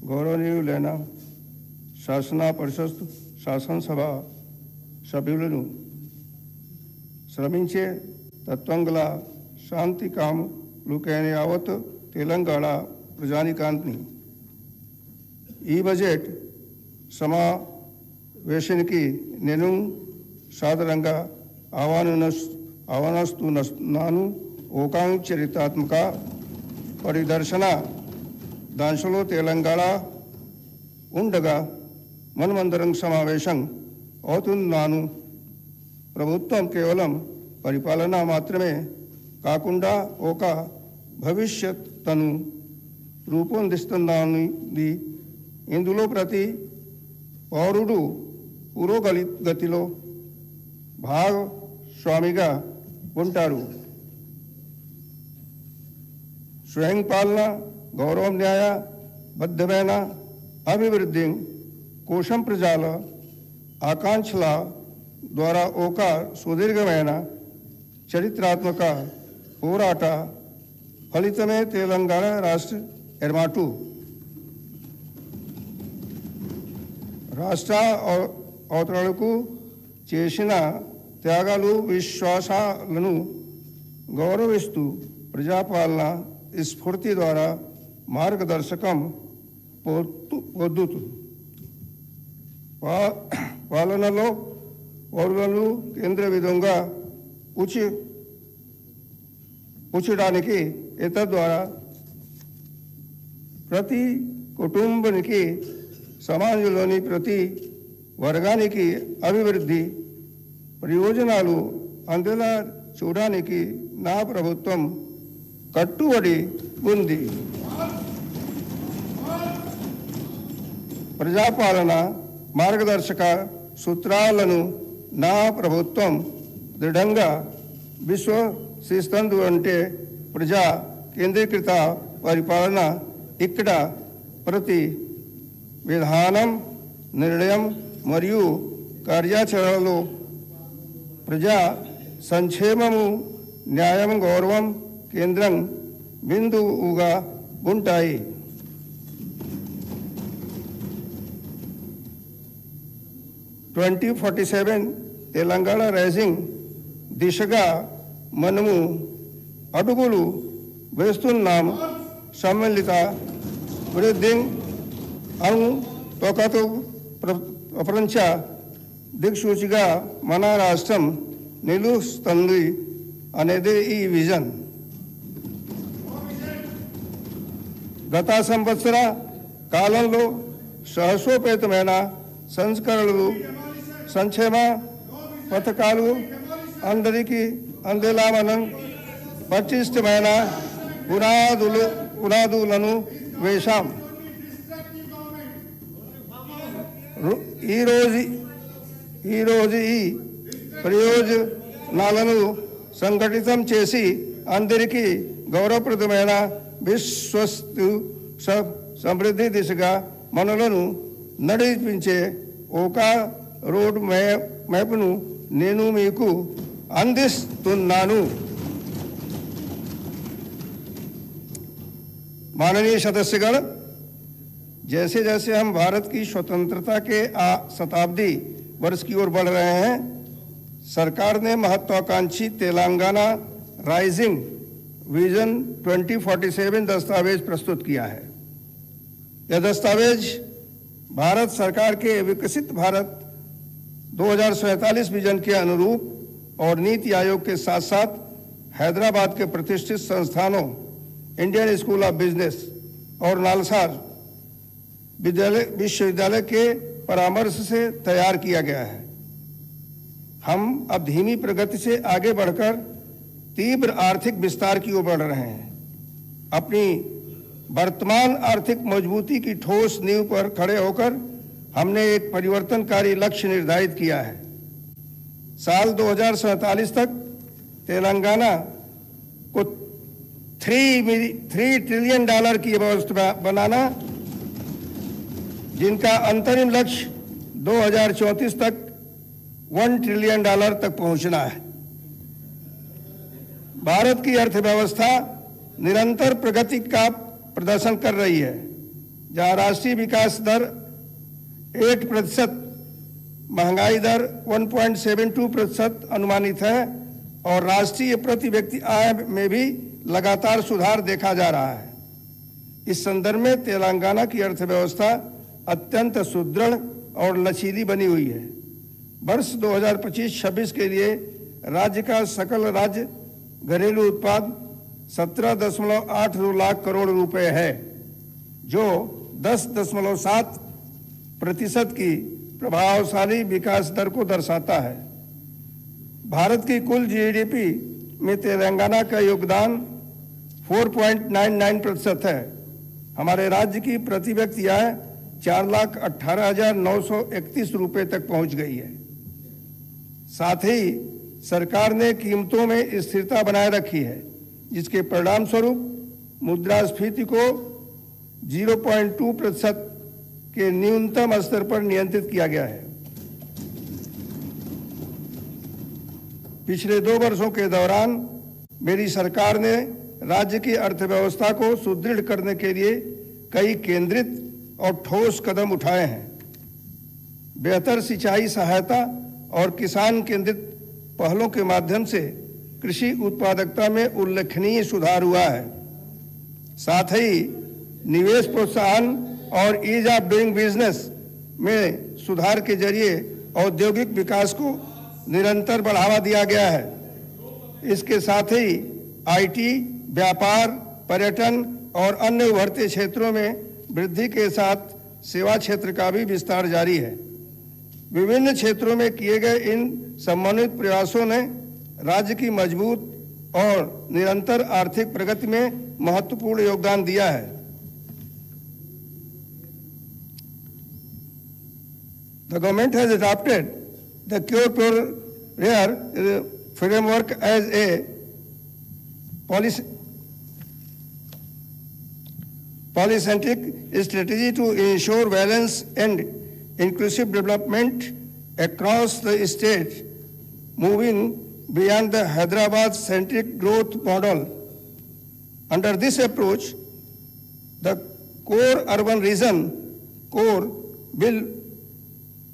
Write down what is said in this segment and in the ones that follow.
గౌరవనీయులైన శాసన పరిషత్ శాసనసభ సభ్యులను శ్రమించే తత్వం గల శాంతి కాములైన యావత్ తెలంగాణ ప్రజానీకాన్ని ఈ బడ్జెట్ సమావేశానికి నేను సాదరంగా ఆహ్వానిస్తున్నాను. ఓకాంగ్ చరిత్రాత్మక పరిదర్శన దాంట్లో తెలంగాణ ఉండగా మనమందరం సమావేశం అవుతున్నాను. ప్రభుత్వం కేవలం పరిపాలన మాత్రమే కాకుండా ఒక భవిష్యత్తును రూపొందిస్తున్నది. ఇందులో ప్రతి పౌరుడు పురోగతిలో భాగస్వామిగా ఉంటారు. స్వయం పాలన, గౌరవం, న్యాయబద్ధమైన అభివృద్ధి కోసం ప్రజల ఆకాంక్షల ద్వారా ఒక సుదీర్ఘమైన చరిత్రాత్మక పోరాట ఫలితమే తెలంగాణ రాష్ట్ర ఏర్పాటు. రాష్ట్ర అవతరణకు చేసిన త్యాగాలు, విశ్వాసాలను గౌరవిస్తూ ప్రజాపాలన స్ఫూర్తి ద్వారా మార్గదర్శకం పొందుతూ పాలనలో పౌరులను కేంద్ర విధంగా ఉంచడానికి ద్వారా ప్రతి కుటుంబానికి, సమాజంలోని ప్రతి వర్గానికి అభివృద్ధి ప్రయోజనాలు అందేలా చూడడానికి నా ప్రభుత్వం కట్టుబడి ఉంది. ప్రజాపాలన మార్గదర్శక సూత్రాలను నా ప్రభుత్వం దృఢంగా విశ్వసిస్తుంది. అంటే ప్రజా కేంద్రీకృత పరిపాలన. ఇక్కడ ప్రతి విధానం, నిర్ణయం మరియు కార్యాచరణలో ప్రజా సంక్షేమము, న్యాయం, గౌరవం కేంద్రం బిందువుగా ఉంటాయి. తెలంగాణ రైజింగ్ దిశగా మనము అడుగులు వేస్తున్నాం. సమ్మిళిత వృద్ధి తోకతో ప్రపంచ దిక్సూచిగా మన రాష్ట్రం నిలుస్తుంది అనేది ఈ విజన్. గత సంవత్సర కాలంలో సాహసోపేతమైన సంస్కరణలు, సంక్షేమ పథకాలు అందరికీ అందేలా మనం పటిష్టమైన పునాదులను వేశాం. ఈరోజు ఈ ప్రయోజనాలను సంఘటితం చేసి అందరికీ గౌరవప్రదమైన విశ్వస్తు సమృద్ధి దిశగా మనలను నడిపించే ఒక రోడ్ మ్యాప్ను నేను మీకు అందిస్తున్నాను. माननीय सदस्यगण, जैसे जैसे हम भारत की स्वतंत्रता के शताब्दी वर्ष की ओर बढ़ रहे हैं, सरकार ने महत्वाकांक्षी तेलंगाना राइजिंग विजन 2047 दस्तावेज प्रस्तुत किया है। यह दस्तावेज भारत सरकार के विकसित भारत 2047 विजन के अनुरूप और नीति आयोग के साथ साथ हैदराबाद के प्रतिष्ठित संस्थानों इंडियन स्कूल ऑफ बिजनेस और नालसार विश्वविद्यालय के परामर्श से तैयार किया गया है। हम अब धीमी प्रगति से आगे बढ़कर तीव्र आर्थिक विस्तार की ओर बढ़ रहे हैं। अपनी वर्तमान आर्थिक मजबूती की ठोस नींव पर खड़े होकर हमने एक परिवर्तनकारी लक्ष्य निर्धारित किया है। साल 2047 तक तेलंगाना को $3 ट्रिलियन की अर्थव्यवस्था बनाना, जिनका अंतरिम लक्ष्य 2034 तक $1 ट्रिलियन तक पहुंचना है। भारत की अर्थव्यवस्था निरंतर प्रगति का प्रदर्शन कर रही है। जहां राष्ट्रीय विकास दर 8%, महंगाई दर 1.72% अनुमानित है और राष्ट्रीय प्रति व्यक्ति आय में भी लगातार सुधार देखा जा रहा है। इस संदर्भ में तेलंगाना की अर्थव्यवस्था अत्यंत सुदृढ़ और लचीली बनी हुई है। वर्ष 2025-26 के लिए राज्य का सकल राज्य घरेलू उत्पाद 17.82 लाख करोड़ रुपए है, जो 10.7% की प्रभावशाली विकास दर को दर्शाता है। भारत की कुल जीडीपी में तेलंगाना का योगदान 4.99% है। हमारे राज्य की प्रति व्यक्ति आय 4,18,931 रुपये तक पहुंच गई है। साथ ही सरकार ने कीमतों में स्थिरता बनाए रखी है, जिसके परिणाम स्वरूप मुद्रास्फीति को 0.2% के न्यूनतम स्तर पर नियंत्रित किया गया है। पिछले 2 वर्षों के दौरान मेरी सरकार ने राज्य की अर्थव्यवस्था को सुदृढ़ करने के लिए कई केंद्रित और ठोस कदम उठाए हैं। बेहतर सिंचाई सहायता और किसान केंद्रित पहलों के माध्यम से कृषि उत्पादकता में उल्लेखनीय सुधार हुआ है। साथ ही निवेश प्रोत्साहन और ईज ऑफ डूइंग बिजनेस में सुधार के जरिए औद्योगिक विकास को निरंतर बढ़ावा दिया गया है। इसके साथ ही आईटी, व्यापार, पर्यटन और अन्य उभरते क्षेत्रों में वृद्धि के साथ सेवा क्षेत्र का भी विस्तार जारी है। विभिन्न क्षेत्रों में किए गए इन समन्वित प्रयासों ने राज्य की मजबूत और निरंतर आर्थिक प्रगति में महत्वपूर्ण योगदान दिया है। The government has adopted the Cure Pure Rare framework as a polycentric strategy to ensure balance and inclusive development across the state, moving beyond the Hyderabad-centric growth model. Under this approach, the core urban region core will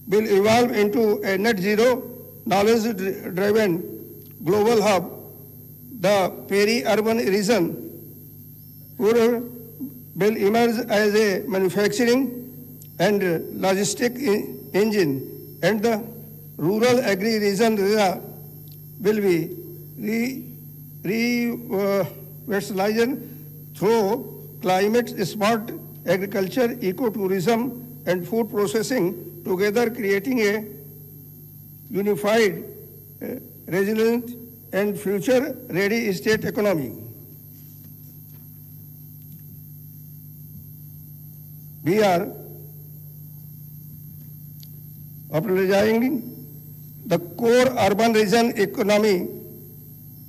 evolve into a net zero, knowledge-driven global hub. The peri-urban region will emerge as a manufacturing and logistic engine, and the rural agri-region will be revitalized through climate-smart agriculture, ecotourism, and food processing, together creating a unified, resilient, and future-ready state economy. We are operationalizing the core urban region economy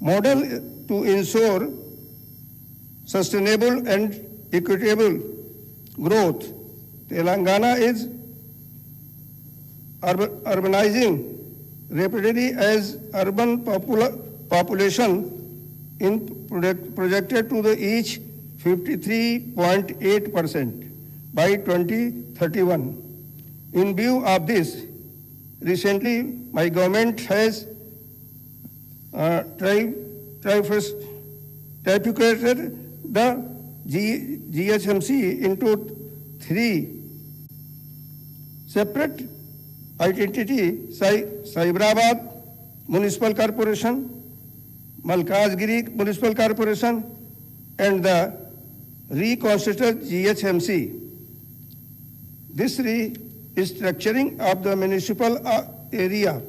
model to ensure sustainable and equitable growth. Telangana is urbanizing rapidly as urban population in projected to the each 53.8% by 2031. In view of this, recently my government has trifurcated the GHMC into 3 separate identity: Cyberabad Municipal Corporation, Malkajgiri Municipal Corporation, and the reconstituted GHMC. This restructuring of the municipal area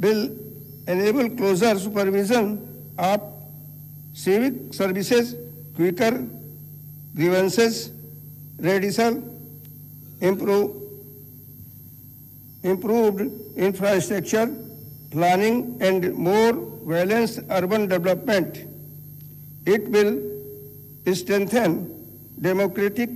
will enable closer supervision of civic services, quicker grievances redressal, improved infrastructure planning, and more balanced urban development. It will strengthen democratic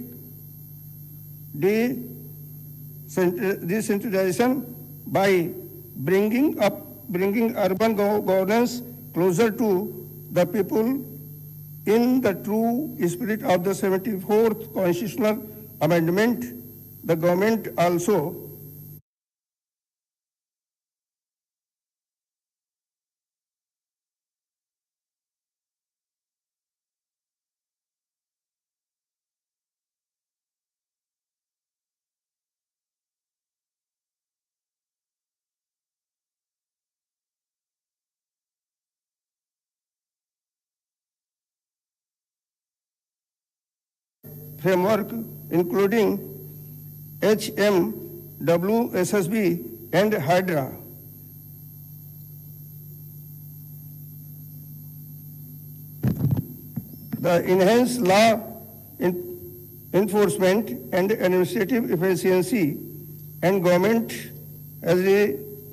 decentralization by bringing urban governance closer to the people in the true spirit of the 74th constitutional amendment, the government also framework including HMWSSB and Hydra. The enhanced law enforcement and administrative efficiency and government has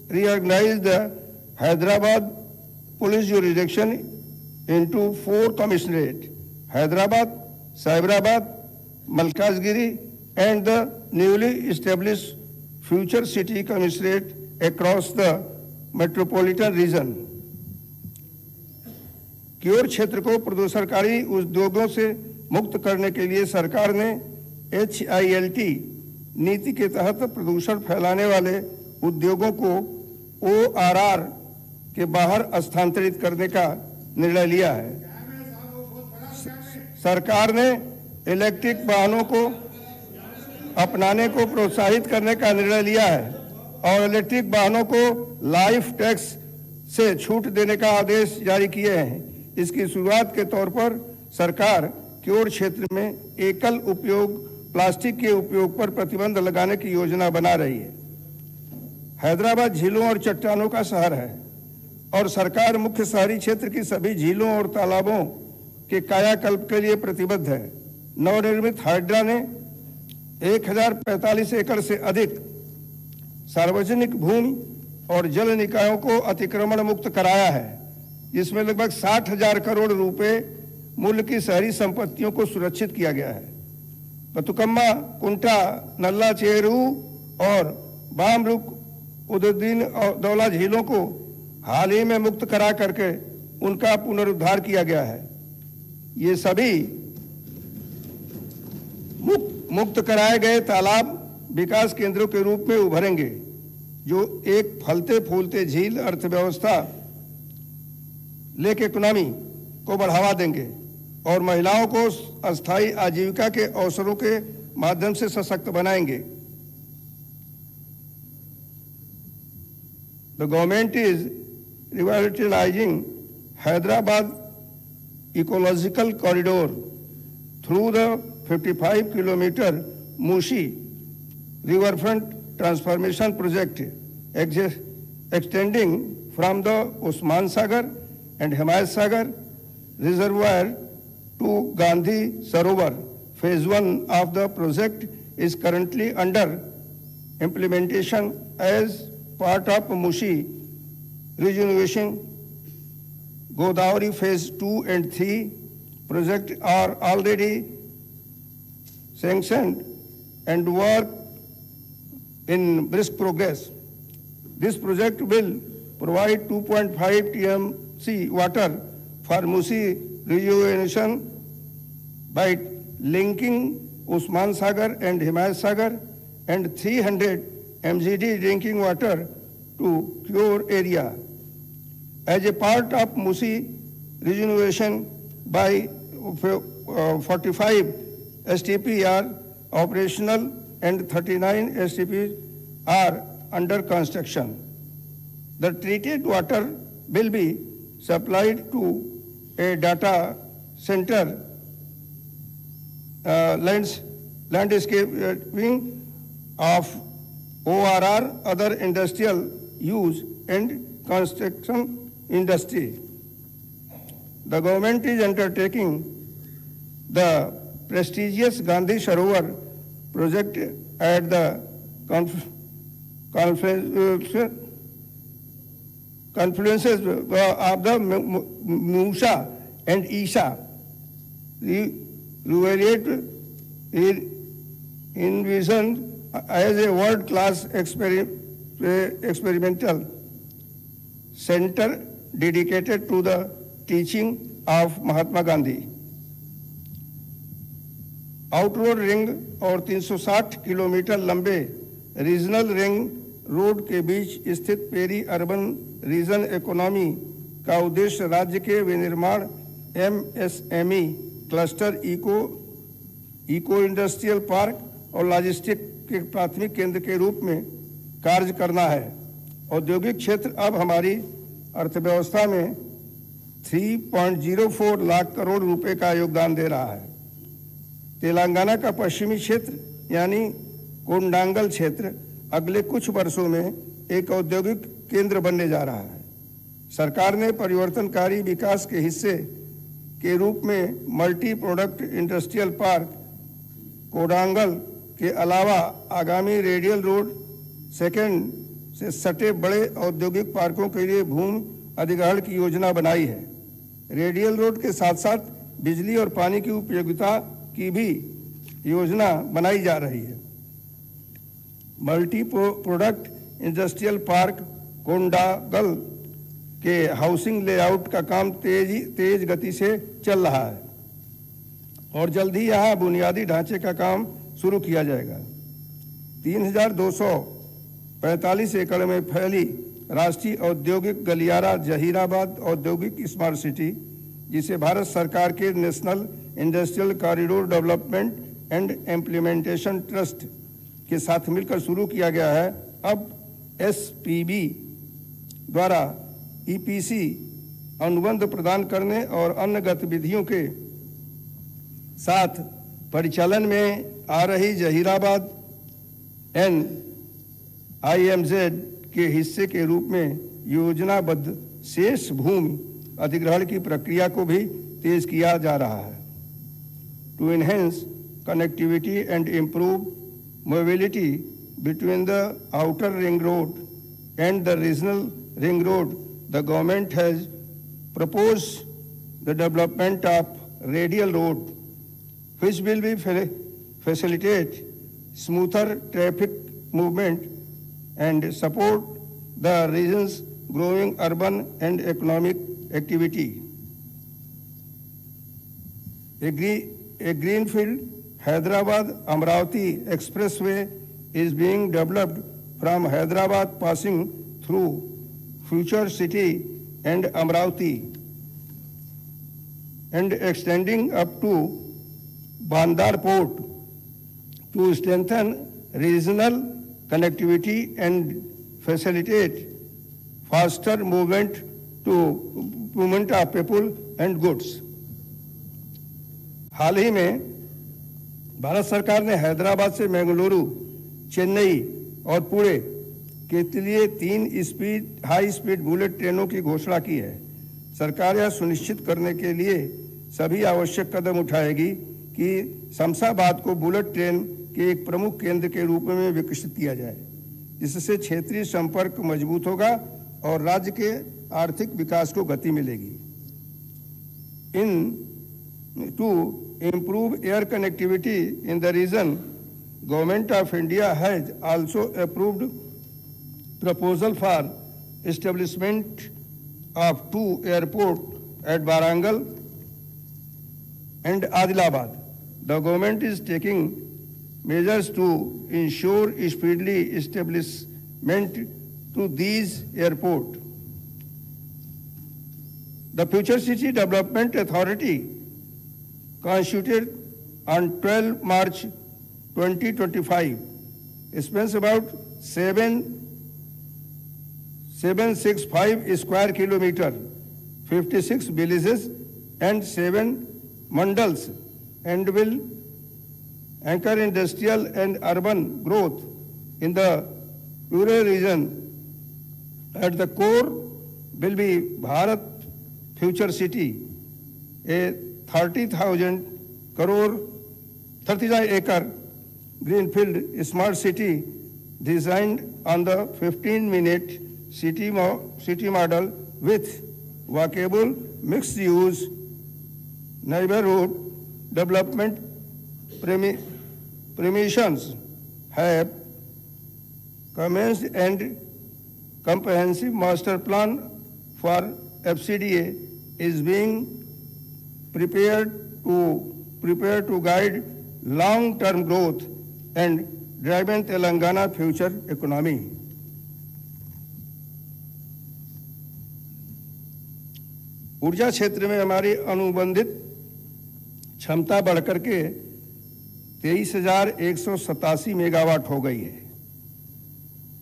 reorganized the Hyderabad police jurisdiction into 4 commissionates: Hyderabad, Cyberabad, Malkajgiri, and the newly established future city commissionerate across the metropolitan region. Cure क्षेत्र को प्रदूषणकारी उद्योगों से मुक्त करने के लिए सरकार ने HILT नीति के तहत प्रदूषण फैलाने वाले उद्योगों को ORR के बाहर स्थानांतरित करने का निर्णय लिया है। सरकार ने इलेक्ट्रिक वाहनों को अपनाने को प्रोत्साहित करने का निर्णय लिया है और इलेक्ट्रिक वाहनों को लाइफ टैक्स से छूट देने का आदेश जारी किए हैं। इसकी शुरुआत के तौर पर सरकार क्योर क्षेत्र में एकल उपयोग प्लास्टिक के उपयोग पर प्रतिबंध लगाने की योजना बना रही है। हैदराबाद झीलों और चट्टानों का शहर है और सरकार मुख्य शहरी क्षेत्र की सभी झीलों और तालाबों के कायाकल्प के लिए प्रतिबद्ध है। नवनिर्मित हाइड्रा ने 1045 एकड़ से अधिक सार्वजनिक भूमि और जल निकायों को अतिक्रमण मुक्त कराया है, जिसमें लगभग 60,000 करोड़ रुपए मूल्य की शहरी संपत्तियों को सुरक्षित किया गया है। बतुकम्मा, कुंटा, नल्ला चेरू और बामरुक उद्दीन दौला झीलों को हाल ही में मुक्त करा करके उनका पुनरुद्धार किया गया है। ये सभी मुक्त कराए गए तालाब विकास केंद्रों के रूप में उभरेंगे, जो एक फलते फूलते झील अर्थव्यवस्था लेक इकोनॉमी को बढ़ावा देंगे और महिलाओं को अस्थायी आजीविका के अवसरों के माध्यम से सशक्त बनाएंगे। The government is revitalizing Hyderabad ecological corridor through the 55-kilometer Mushi riverfront transformation project extending from the Usman Sagar and Himayat Sagar reservoir to Gandhi Sarovar. Phase 1 of the project is currently under implementation as part of Mushi rejuvenation. Godavari Phase 2 and 3 projects are already sanctioned and work in brisk progress. This project will provide 2.5 TMC water for Musi rejuvenation by linking Usman Sagar and Himayat Sagar, and 300 MGD drinking water to Cure area. As a part of Musi rejuvenation, by 45 STP are operational and 39 STP are under construction. The treated water will be supplied to a data center, landscaping of ORR, other industrial use and construction industry. The government is undertaking the prestigious Gandhi Sarovar project at the confluences of the Musa and Isha. The Ruvalet is envisioned as a world-class experimental center dedicated to the teaching of Mahatma Gandhi. Outer road ring और 360 kilometre लंबे regional ring road के बीच स्थित peri urban reason economy का उद्देश्य राज्य के विनिर्माण, MSME cluster, eco industrial park और लॉजिस्टिक के प्राथमिक केंद्र के रूप में कार्य करना है। औद्योगिक क्षेत्र अब हमारी अर्थव्यवस्था में 3.04 लाख करोड़ रुपए का योगदान दे रहा है। तेलंगाना का पश्चिमी क्षेत्र यानी कोंडांगल क्षेत्र अगले कुछ वर्षों में एक औद्योगिक केंद्र बनने जा रहा है। सरकार ने परिवर्तनकारी विकास के हिस्से के रूप में multi product industrial park Kodangal के अलावा आगामी रेडियल रोड सेकेंड से सटे बड़े औद्योगिक पार्कों के लिए भूमि अधिग्रहण की योजना बनाई है। रेडियल रोड के साथ साथ बिजली और पानी की उपयोगिता की भी योजना बनाई जा रही है। मल्टी प्रोडक्ट इंडस्ट्रियल पार्क कोंडागल के हाउसिंग लेआउट का काम तेज गति से चल रहा है और जल्द ही यहाँ बुनियादी ढांचे का काम शुरू किया जाएगा। 3,245 एकड़ में फैली राष्ट्रीय औद्योगिक गलियारा जहीराबाद औद्योगिक स्मार्ट सिटी, जिसे भारत सरकार के national industrial corridor development and implementation trust के साथ मिलकर शुरू किया गया है, अब एसपीबी द्वारा ईपीसी अनुबंध प्रदान करने और अन्य गतिविधियों के साथ परिचालन में आ रही जहीराबाद NIMZ के हिस्से के रूप में योजनाबद्ध शेष भूमि अधिग्रहण की प्रक्रिया को भी तेज किया जा रहा है। To enhance connectivity and improve mobility between the outer ring road and the regional ring road, the government has proposed the development of radial road, which will be facilitate smoother traffic movement and support the region's growing urban and economic activity. A greenfield Hyderabad-Amravati expressway is being developed from Hyderabad, passing through Future City and Amravati and extending up to Bandar Port to strengthen regional connectivity and facilitate faster movement of people and goods. हाल ही में भारत सरकार ने हैदराबाद से बेंगलुरु, चेन्नई और पुणे के लिए 3 high speed bullet ट्रेनों की घोषणा की है। सरकार यह सुनिश्चित करने के लिए सभी आवश्यक कदम उठाएगी कि शमशाबाद को बुलेट ट्रेन के एक प्रमुख केंद्र के रूप में विकसित किया जाए, जिससे क्षेत्रीय संपर्क मजबूत होगा और राज्य के आर्थिक विकास को गति मिलेगी। To improve air connectivity in the region, Government of India has also approved proposal for establishment of 2 airports at Warangal and Adilabad. The government is taking measures to ensure speedily establishment to these airports. The Future City Development Authority, constituted on 12 March 2025, spans about 765 square kilometer, 56 villages and 7 mandals, and will anchor industrial and urban growth in the rural region. At the core will be Bharat Future City, a 30,000 acre greenfield smart city designed on the 15-minute city model with walkable mixed-use neighborhood development permissions have commenced and comprehensive master plan for FCDA is being prepared to guide long-term growth and driving Telangana future economy. ऊर्जा क्षेत्र में हमारी अनुबंधित क्षमता बढ़कर के 23,187 megawatt हो गई है,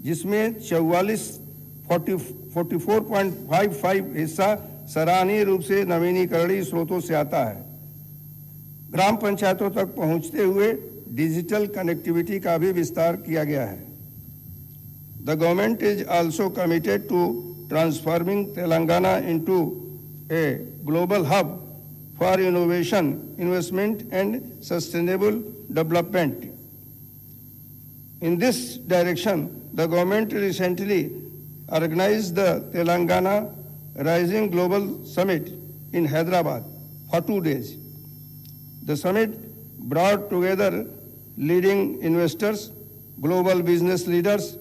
जिसमें 44.55 हिस्सा सराहनीय रूप से नवीनीकरणीय स्रोतों से आता है। ग्राम पंचायतों तक पहुंचते हुए डिजिटल कनेक्टिविटी का भी विस्तार किया गया है। The government is also committed to transforming Telangana into a global hub for innovation, investment and sustainable development. In this direction, the government recently organized the Telangana Rising Global Summit in Hyderabad for 2 days. The summit brought together leading investors, global business leaders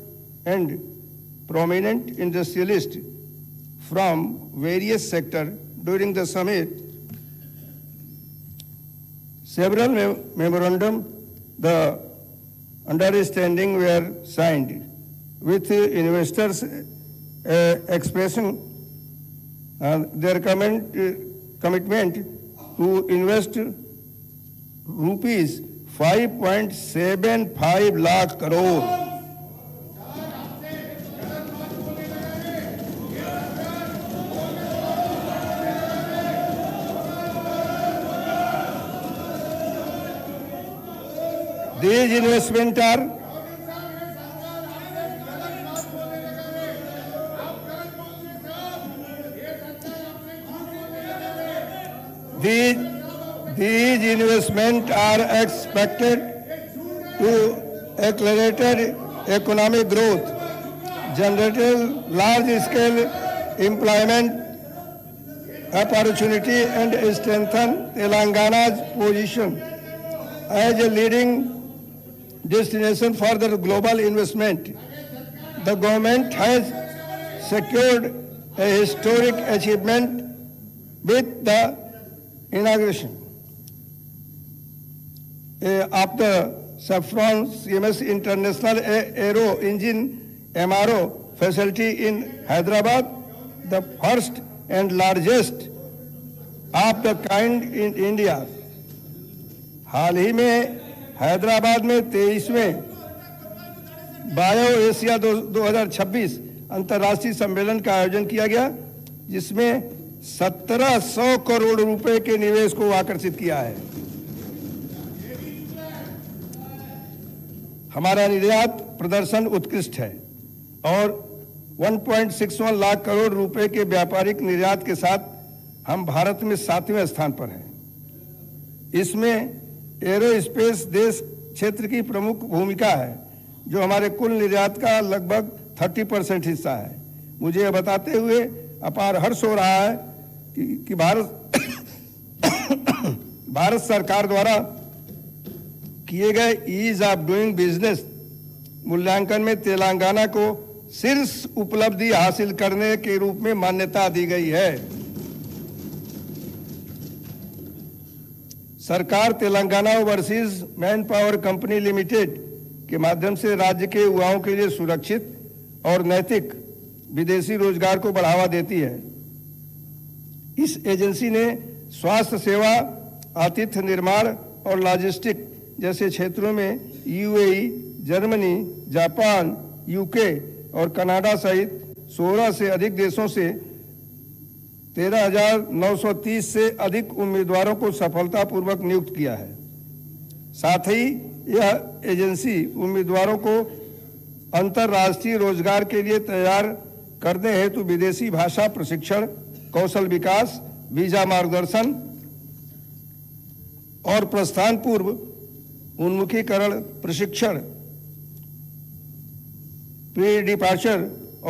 and prominent industrialists from various sectors. During the summit, several memorandum the understanding were signed with investors expressing their commitment to invest rupees 5.75 lakh crore. These investments are expected to accelerate economic growth, generate large-scale employment opportunity, and strengthen Telangana's position as a leading destination for the global investment. The government has secured a historic achievement with the inauguration of the Saffron CMS International Aero Engine MRO facility in Hyderabad, the first and largest of the kind in India. हाल ही में हैदराबाद में 23वें bio Asia 2026 अंतर्राष्ट्रीय सम्मेलन का आयोजन किया गया, जिसमें 1700 करोड़ रुपए के निवेश को आकर्षित किया है। हमारा निर्यात प्रदर्शन उत्कृष्ट है और 1.61 लाख करोड़ रुपए के व्यापारिक निर्यात के साथ हम भारत में 7वें स्थान पर हैं। इसमें एरोस्पेस देश क्षेत्र की प्रमुख भूमिका है, जो हमारे कुल निर्यात का लगभग 30% हिस्सा है। मुझे यह बताते हुए अपार हर्ष हो रहा है कि भारत सरकार द्वारा किए गए ईज ऑफ डूइंग बिजनेस मूल्यांकन में तेलंगाना को शीर्ष उपलब्धि हासिल करने के रूप में मान्यता दी गई है। सरकार Telangana overseas man power company limited के माध्यम से राज्य के युवाओं के लिए सुरक्षित और नैतिक विदेशी रोजगार को बढ़ावा देती है। इस एजेंसी ने स्वास्थ्य सेवा, आतिथ्य निर्माण और लॉजिस्टिक जैसे क्षेत्रों में यूएई, जर्मनी, जापान, यूके और कनाडा सहित 16 से अधिक देशों से 13,930 से अधिक उम्मीदवारों को सफलतापूर्वक नियुक्त किया है। साथ ही यह एजेंसी उम्मीदवारों को अंतर्राष्ट्रीय रोजगार के लिए तैयार करने हेतु विदेशी भाषा प्रशिक्षण, कौशल विकास, वीजा मार्गदर्शन और प्रस्थान पूर्व उन्मुखीकरण प्रशिक्षण, प्री डिपार्चर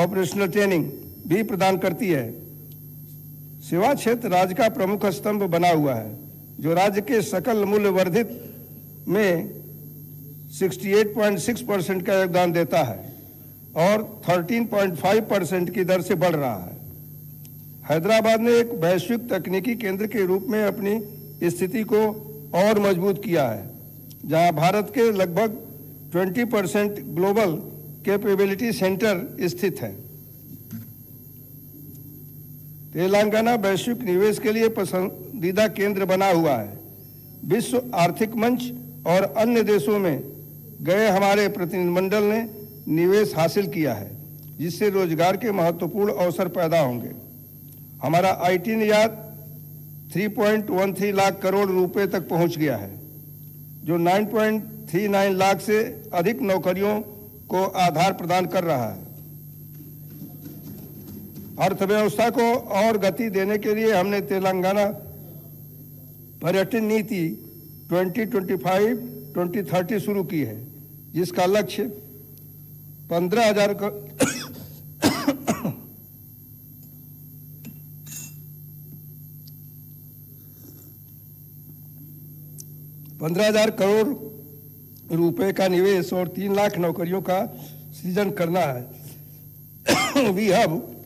ऑपरेशनल ट्रेनिंग भी प्रदान करती है। सेवा क्षेत्र राज्य का प्रमुख स्तंभ बना हुआ है, जो राज्य के सकल मूल्य वर्धित में 68.6% का योगदान देता है और 13.5% की दर से बढ़ रहा है। हैदराबाद ने एक वैश्विक तकनीकी केंद्र के रूप में अपनी स्थिति को और मजबूत किया है। जहां भारत के लगभग 20% ग्लोबल कैपेबिलिटी सेंटर स्थित है। तेलंगाना वैश्विक निवेश के लिए पसंदीदा केंद्र बना हुआ है। विश्व आर्थिक मंच और अन्य देशों में गए हमारे प्रतिनिधिमंडल ने निवेश हासिल किया है, जिससे रोजगार के महत्वपूर्ण अवसर पैदा होंगे। हमारा आईटी निर्यात 3.13 लाख करोड़ रुपए तक पहुंच गया है, जो 9.39 लाख से अधिक नौकरियों को आधार प्रदान कर रहा है। अर्थव्यवस्था को और गति देने के लिए हमने तेलंगाना पर्यटन नीति 2025-2030 शुरू की है, जिसका लक्ष्य 15,000 करोड़ रुपए का निवेश और 3 लाख नौकरियों का सृजन करना है। वी हब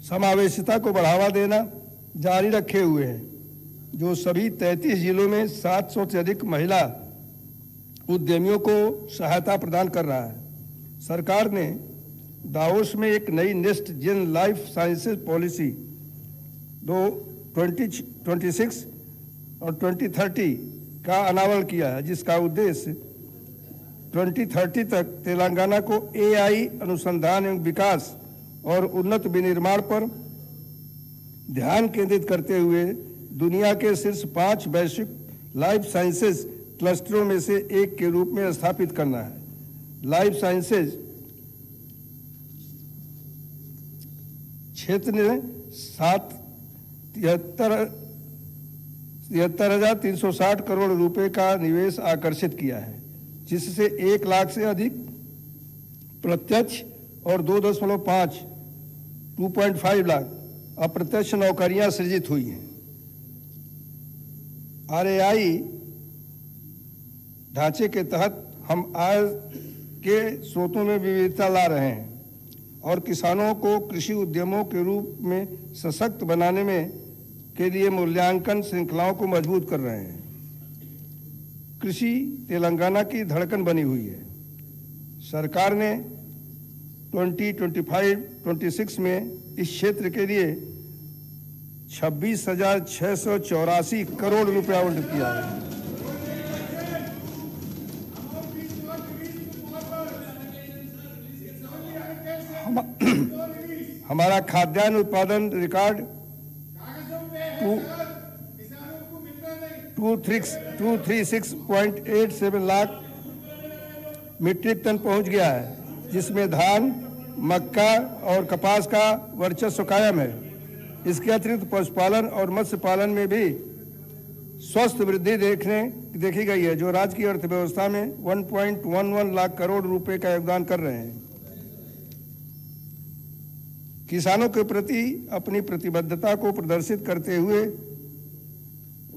समावेशिता को बढ़ावा देना जारी रखे हुए हैं, जो सभी 33 जिलों में 700 से अधिक महिला उद्यमियों को सहायता प्रदान कर रहा है। सरकार ने दावोस में एक नई next gen life sciences policy 2026 और 2030 का अनावरण किया है, जिसका उद्देश्य 2030 तक तेलंगाना को एआई अनुसंधान एवं विकास और उन्नत विनिर्माण पर ध्यान केंद्रित करते हुए दुनिया के शीर्ष 5 वैश्विक लाइफ साइंसेज क्लस्टरों में से एक के रूप में स्थापित करना है। लाइफ साइंसेज क्षेत्र ने 73,360 करोड़ रुपए का निवेश आकर्षित किया है, जिससे 1 लाख से अधिक प्रत्यक्ष और 2.5 लाख अप्रत्यक्ष नौकरियां सृजित हुई हैं। आरएआई ढांचे के तहत हम आय के स्रोतों में विविधता ला रहे हैं और किसानों को कृषि उद्यमों के रूप में सशक्त बनाने में के लिए मूल्यांकन श्रृंखलाओं को मजबूत कर रहे हैं। कृषि तेलंगाना की धड़कन बनी हुई है। सरकार ने 2025-26 में इस क्षेत्र के लिए 26,684 करोड़ रुपए आवंटित किया है। हमारा खाद्यान्न उत्पादन रिकॉर्ड 236.87 लाख मीट्रिक टन पहुंच गया है, जिसमें धान, मक्का और कपास का वर्चस्व कायम है। इसके अतिरिक्त पशुपालन और मत्स्य पालन में भी स्वस्थ वृद्धि देखी गई है, जो राज्य की अर्थव्यवस्था में 1.11 लाख करोड़ रुपए का योगदान कर रहे हैं। किसानों के प्रति अपनी प्रतिबद्धता को प्रदर्शित करते हुए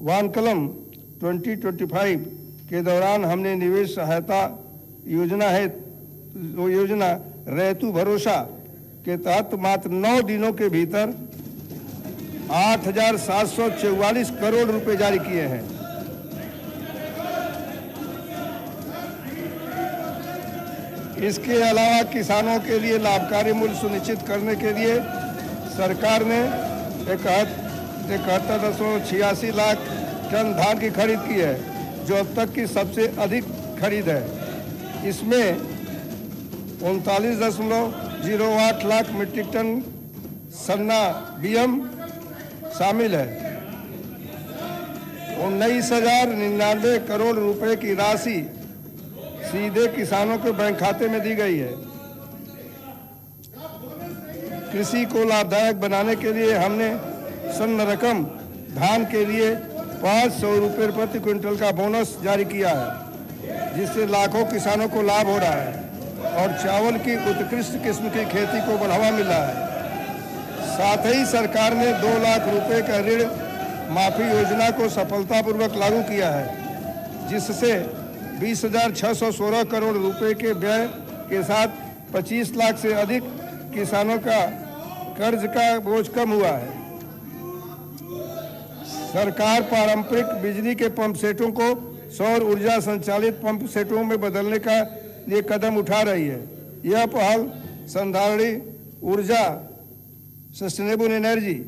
वानकलम 2025 के दौरान हमने निवेश सहायता योजना रैतु भरोसा के तहत मात्र 9 दिनों के भीतर 8,744 करोड़ रुपए जारी किए हैं। इसके अलावा किसानों के लिए लाभकारी मूल्य सुनिश्चित करने के लिए सरकार ने 71.86 लाख टन धान की खरीद की है, जो अब तक की सबसे अधिक खरीद है। इसमें 39.08 लाख मीट्रिक टन सन्ना बीएम शामिल है। 19,099 करोड़ रुपए की राशि सीधे किसानों के बैंक खाते में दी गई है। कृषि को लाभदायक बनाने के लिए हमने सन्न रकम धान के लिए 500 रुपये प्रति क्विंटल का बोनस जारी किया है, जिससे लाखों किसानों को लाभ हो रहा है और चावल की उत्कृष्ट किस्म की खेती को बढ़ावा मिला है। साथ ही सरकार ने 2 लाख रुपए का ऋण माफी योजना को सफलतापूर्वक लागू किया है, जिससे 20,616 करोड़ रुपए के व्यय के साथ 25 लाख से अधिक किसानों का कर्ज का बोझ कम हुआ है। सरकार पारंपरिक बिजली के पंप सेटों को सौर ऊर्जा संचालित पंप सेटों में बदलने का लिए कदम उठा रही है। यह पहल संधारणीय ऊर्जा सस्टेनेबल एनर्जी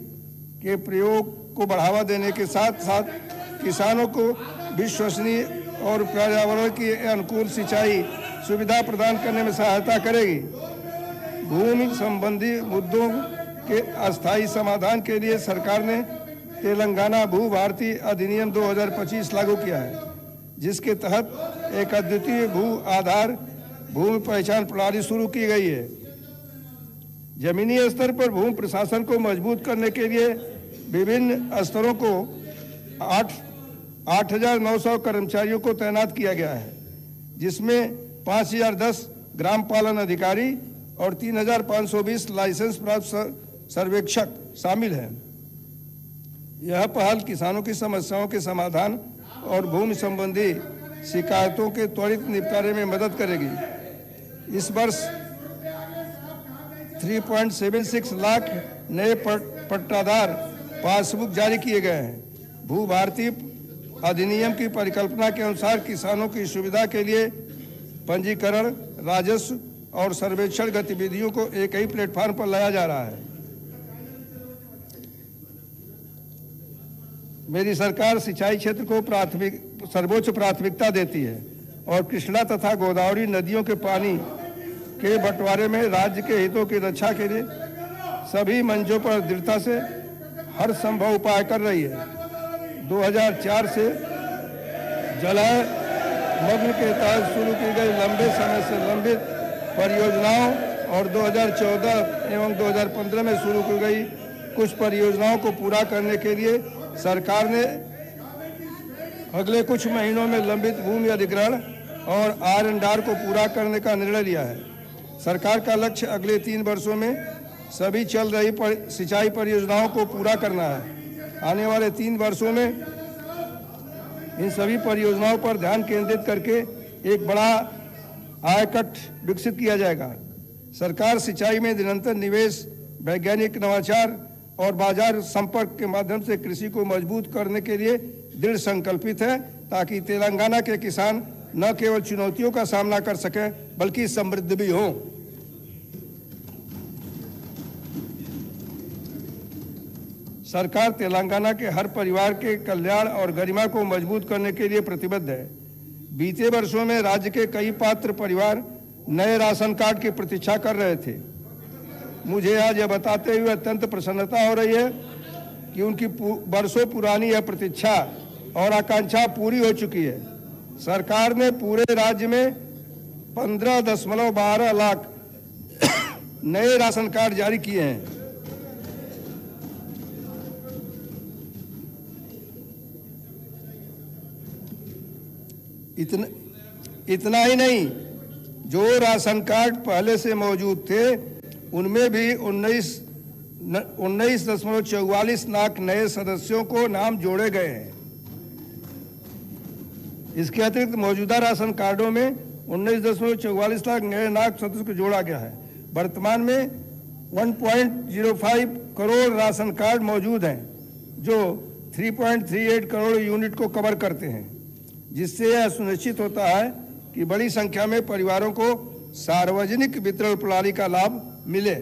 के प्रयोग को बढ़ावा देने के साथ साथ किसानों को विश्वसनीय और पर्यावरण की अनुकूल सिंचाई सुविधा प्रदान करने में सहायता करेगी। भूमि संबंधी मुद्दों के अस्थायी समाधान के लिए सरकार ने तेलंगाना भू भारती अधिनियम 2025 लागू किया है, जिसके तहत एक अद्वितीय भू आधार भूमि पहचान प्रणाली शुरू की गई है। जमीनी स्तर पर भूमि प्रशासन को मजबूत करने के लिए विभिन्न स्तरों को 8,900 कर्मचारियों को तैनात किया गया है, जिसमें 5,010 ग्राम पालन अधिकारी और 3,520 लाइसेंस प्राप्त सर्वेक्षक शामिल हैं। यह पहल किसानों की समस्याओं के समाधान और भूमि संबंधी शिकायतों के त्वरित निपटारे में मदद करेगी। इस वर्ष 3.76 लाख नए पट्टादार पासबुक जारी किए गए हैं। भू भारती अधिनियम की परिकल्पना के अनुसार किसानों की सुविधा के लिए पंजीकरण, राजस्व और सर्वेक्षण गतिविधियों को एक ही प्लेटफॉर्म पर लाया जा रहा है। मेरी सरकार सिंचाई क्षेत्र को सर्वोच्च प्राथमिकता देती है और कृष्णा तथा गोदावरी नदियों के पानी के बंटवारे में राज्य के हितों की रक्षा के लिए सभी मंचों पर दृढ़ता से हर संभव उपाय कर रही है। 2004 से जलमग्न के तहत शुरू की गई लंबे समय से लंबित परियोजनाओं और 2014 एवं 2015 में शुरू की गई कुछ परियोजनाओं को पूरा करने के लिए सरकार ने अगले कुछ महीनों में लंबित भूमि अधिग्रहण और R&R को पूरा करने का निर्णय लिया है। सरकार का लक्ष्य अगले 3 वर्षों में सभी चल रही सिंचाई परियोजनाओं को पूरा करना है। आने वाले 3 वर्षों में इन सभी परियोजनाओं पर ध्यान केंद्रित करके एक बड़ा आयकट विकसित किया जाएगा। सरकार सिंचाई में निरंतर निवेश, वैज्ञानिक नवाचार और बाजार संपर्क के माध्यम से कृषि को मजबूत करने के लिए दृढ़ संकल्पित है, ताकि तेलंगाना के किसान न केवल चुनौतियों का सामना कर सकें बल्कि समृद्ध भी हों। सरकार तेलंगाना के हर परिवार के कल्याण और गरिमा को मजबूत करने के लिए प्रतिबद्ध है। बीते वर्षों में राज्य के कई पात्र परिवार नए राशन कार्ड की प्रतीक्षा कर रहे थे। मुझे आज यह बताते हुए अत्यंत प्रसन्नता हो रही है कि उनकी वर्षों पुरानी यह प्रतीक्षा और आकांक्षा पूरी हो चुकी है। सरकार ने पूरे राज्य में 15.12 लाख नए राशन कार्ड जारी किए हैं। इतना ही नहीं, जो राशन कार्ड पहले से मौजूद थे उनमें भी 19.44 लाख नए सदस्यों को नाम जोड़े गए हैं। इसके अतिरिक्त मौजूदा राशन कार्डों में 19.44 लाख नए नाग सदस्य को जोड़ा गया है। वर्तमान में 1.05 करोड़ राशन कार्ड मौजूद हैं, जो 3.38 करोड़ यूनिट को कवर करते हैं, जिससे यह सुनिश्चित होता है कि बड़ी संख्या में परिवारों को सार्वजनिक वितरण प्रणाली का लाभ मिले।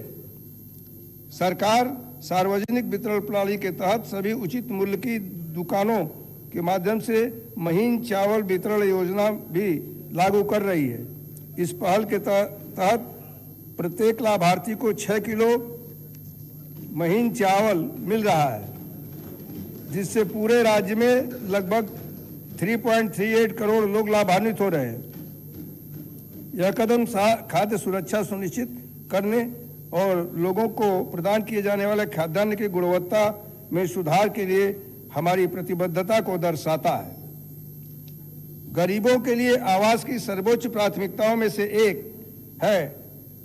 सरकार सार्वजनिक वितरण प्रणाली के तहत सभी उचित मूल्य की दुकानों के माध्यम से महीन चावल वितरण योजना भी लागू कर रही है। इस पहल के तहत प्रत्येक लाभार्थी को 6 किलो महीन चावल मिल रहा है, जिससे पूरे राज्य में लगभग 3.38 करोड़ लोग लाभान्वित हो रहे हैं। यह कदम खाद्य सुरक्षा सुनिश्चित करने और लोगों को प्रदान किए जाने वाले खाद्यान्न की गुणवत्ता में सुधार के लिए हमारी प्रतिबद्धता को दर्शाता है। गरीबों के लिए आवास की सर्वोच्च प्राथमिकताओं में से एक है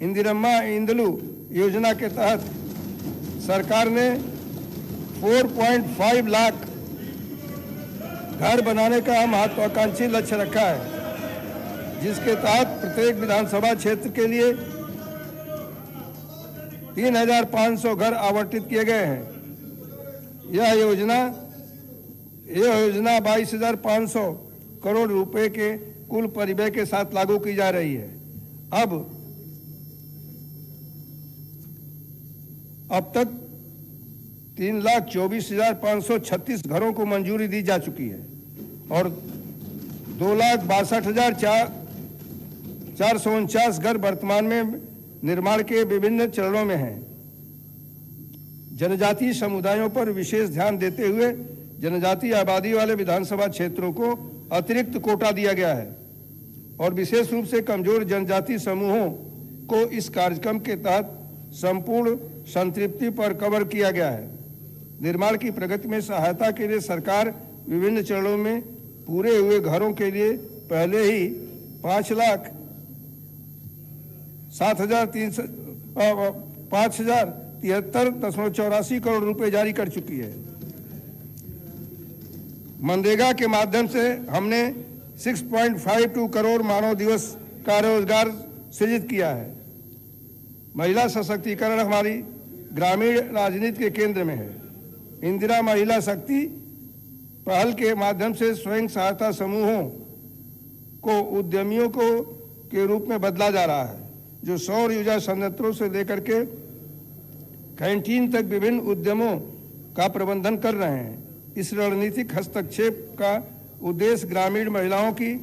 इंदिरम्मा इंदलू योजना के तहत सरकार ने 4.5 लाख घर बनाने का महत्वाकांक्षी लक्ष्य रखा है, जिसके तहत प्रत्येक विधानसभा क्षेत्र के लिए 3,500 घर आवंटित किए गए हैं। यह योजना 22,500 करोड़ रुपए के कुल परिव्यय के साथ लागू की जा रही है। अब तक 3,24,536 घरों को मंजूरी दी जा चुकी है और 2,62,449 घर वर्तमान में निर्माण के विभिन्न चरणों में हैं। जनजातीय समुदायों पर विशेष ध्यान देते हुए जनजातीय आबादी वाले विधानसभा क्षेत्रों को अतिरिक्त कोटा दिया गया है और विशेष रूप से कमजोर जनजातीय समूहों को इस कार्यक्रम के तहत संपूर्ण संतृप्ति पर कवर किया गया है। निर्माण की प्रगति में सहायता के लिए सरकार विभिन्न चरणों में पूरे हुए घरों के लिए पहले ही 5,73,84 करोड़ रुपए जारी कर चुकी है। मनरेगा के माध्यम से हमने 6.52 करोड़ मानव दिवस का रोजगार सृजित किया है। महिला सशक्तिकरण हमारी ग्रामीण राजनीति के केंद्र में है। इंदिरा महिला शक्ति पहल के माध्यम से स्वयं सहायता समूहों को उद्यमियों के रूप में बदला जा रहा है, जो सौर ऊर्जा संयंत्रों से लेकर के कैंटीन तक विभिन्न उद्यमों का प्रबंधन कर रहे हैं। इस रणनीतिक हस्तक्षेप का उद्देश्य ग्रामीण महिलाओं की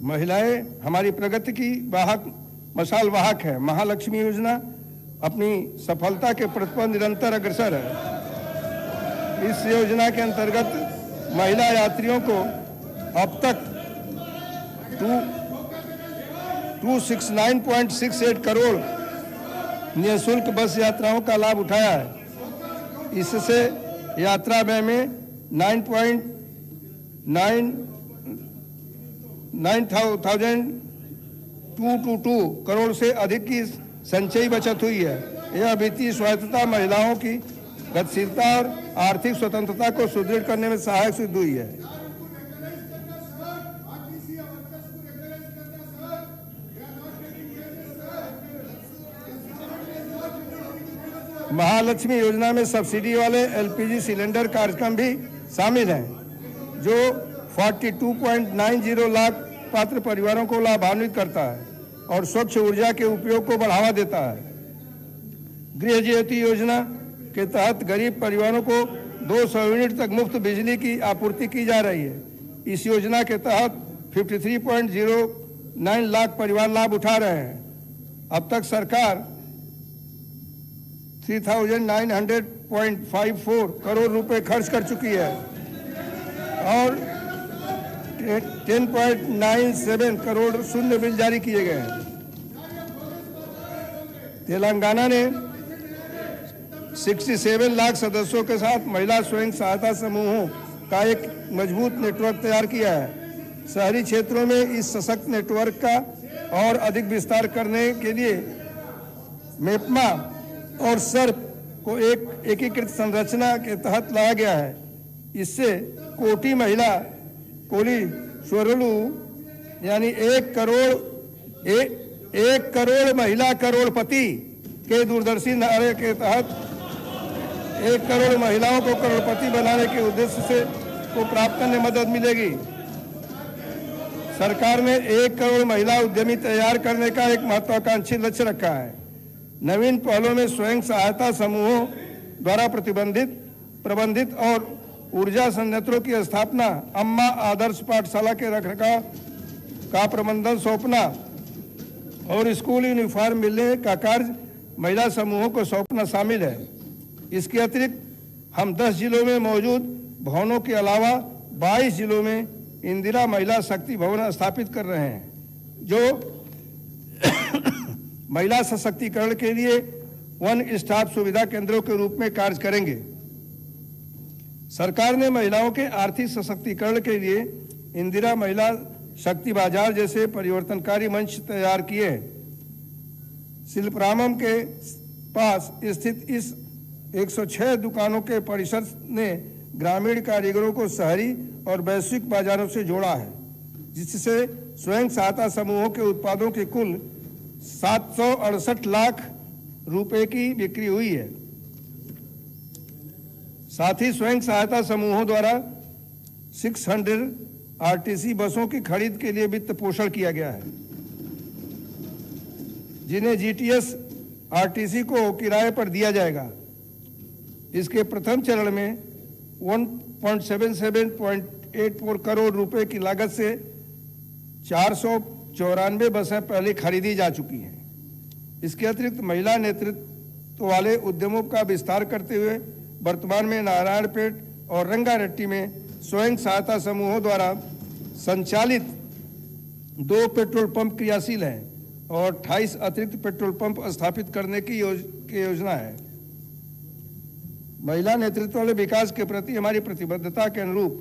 महिलाएं हमारी प्रगति की मशाल वाहक है। महालक्ष्मी योजना अपनी सफलता के पथ पर निरंतर अग्रसर है। इस योजना के अंतर्गत महिला यात्रियों को अब तक 269.68 करोड़ निःशुल्क बस यात्राओं का लाभ उठाया है। इससे यात्रा व्यय में 9,222 करोड़ से अधिक की संचयी बचत हुई है। यह वित्तीय स्वायत्तता महिलाओं की गतिशीलता और आर्थिक स्वतंत्रता को सुदृढ़ करने में सहायक सिद्ध हुई है। महालक्ष्मी योजना में सब्सिडी वाले एलपीजी सिलेंडर कार्यक्रम भी शामिल हैं, जो 42.90 लाख पात्र परिवारों को लाभान्वित करता है और स्वच्छ ऊर्जा के उपयोग को बढ़ावा देता है। गृह ज्योति योजना के तहत गरीब परिवारों को 200 यूनिट तक मुफ्त बिजली की आपूर्ति की जा रही है। इस योजना के तहत 53.09 लाख परिवार लाभ उठा रहे हैं। अब तक सरकार 3,900.54 करोड़ रुपए खर्च कर चुकी है और 10.97 करोड़ शून्य बिल जारी किए गए हैं। तेलंगाना ने 67 लाख सदस्यों के साथ महिला स्वयं सहायता समूहों का एक मजबूत नेटवर्क तैयार किया है। शहरी क्षेत्रों में इस सशक्त नेटवर्क का और अधिक विस्तार करने के लिए मेपमा और सर्प को एक एकीकृत संरचना के तहत लाया गया है। इससे कोटि महिला कोली स्वरलू यानी 1 करोड़ महिला करोड़पति के दूरदर्शी नारे के तहत 1 करोड़ महिलाओं को करोड़पति बनाने के उद्देश्य से को प्राप्त करने में मदद मिलेगी। सरकार ने 1 करोड़ महिला उद्यमी तैयार करने का एक महत्वाकांक्षी लक्ष्य रखा है। नवीन पहलों में स्वयं सहायता समूहों द्वारा प्रबंधित और ऊर्जा संयंत्रों की स्थापना, अम्मा आदर्श पाठशाला के रखरखाव का प्रबंधन सौंपना और स्कूल यूनिफॉर्म मिलने का कार्य महिला समूहों को सौंपना शामिल है। इसके अतिरिक्त हम 10 जिलों में मौजूद भवनों के अलावा 22 जिलों में इंदिरा महिला शक्ति भवन स्थापित कर रहे हैं, जो महिला सशक्तिकरण के लिए वन स्टॉप सुविधा केंद्रों के रूप में कार्य करेंगे। सरकार ने महिलाओं के आर्थिक सशक्तिकरण के लिए इंदिरा महिला शक्ति बाजार जैसे परिवर्तनकारी मंच तैयार किए हैं। शिल्परामम के पास स्थित इस 106 दुकानों के परिसर ने ग्रामीण कारीगरों को शहरी और वैश्विक बाजारों से जोड़ा है, जिससे स्वयं सहायता समूहों के उत्पादों की कुल 768 लाख रुपए की बिक्री हुई है। साथ ही स्वयं सहायता समूहों द्वारा 600 आरटीसी बसों की खरीद के लिए वित्त पोषण किया गया है, जिन्हें जीटीएस आरटीसी को किराए पर दिया जाएगा। इसके प्रथम चरण में 1.77.84 करोड़ रुपए की लागत से 494 बसें पहले खरीदी जा चुकी हैं। इसके अतिरिक्त महिला नेतृत्व वाले उद्यमों का विस्तार करते हुए वर्तमान में नारायणपेट और रंगारेड्डी में स्वयं सहायता समूहों द्वारा संचालित 2 पेट्रोल पंप क्रियाशील हैं और 28 अतिरिक्त पेट्रोल पंप स्थापित करने की योजना है। महिला नेतृत्व वाले विकास के प्रति हमारी प्रतिबद्धता के अनुरूप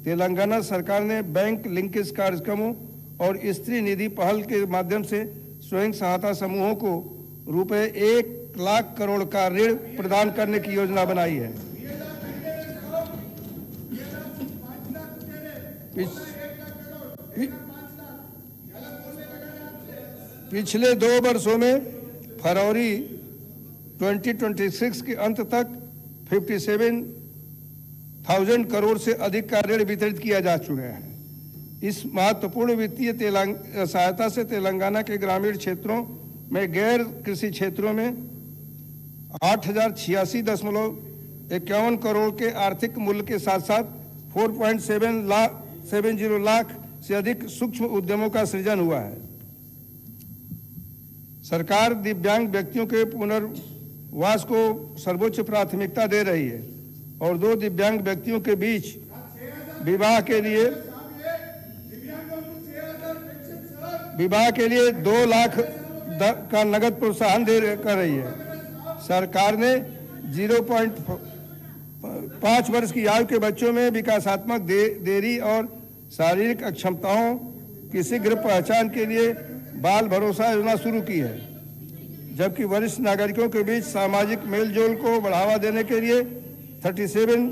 तेलंगाना सरकार ने बैंक लिंकेज कार्यक्रमों और स्त्री निधि पहल के माध्यम से स्वयं सहायता समूहों को रुपए 1 लाख करोड़ का ऋण प्रदान करने की योजना बनाई है। पिछले 2 वर्षों में फरवरी 2026 के अंत तक 57,000 करोड़ से अधिक का ऋण वितरित किया जा चुका है। इस महत्वपूर्ण वित्तीय सहायता से तेलंगाना के ग्रामीण क्षेत्रों में गैर कृषि क्षेत्रों में 8,086.51 करोड़ के आर्थिक मूल्य के साथ साथ 4.70 लाख से अधिक सूक्ष्म उद्यमों का सृजन हुआ है। सरकार दिव्यांग व्यक्तियों के पुनर्वास को सर्वोच्च प्राथमिकता दे रही है और 2 दिव्यांग व्यक्तियों के बीच विवाह के लिए 2 लाख का नगद प्रोत्साहन कर रही है। सरकार ने 0.5 वर्ष की आयु के बच्चों में विकासात्मक देरी और शारीरिक अक्षमताओं की शीघ्र पहचान के लिए बाल भरोसा योजना शुरू की है, जबकि वरिष्ठ नागरिकों के बीच सामाजिक मेलजोल को बढ़ावा देने के लिए 37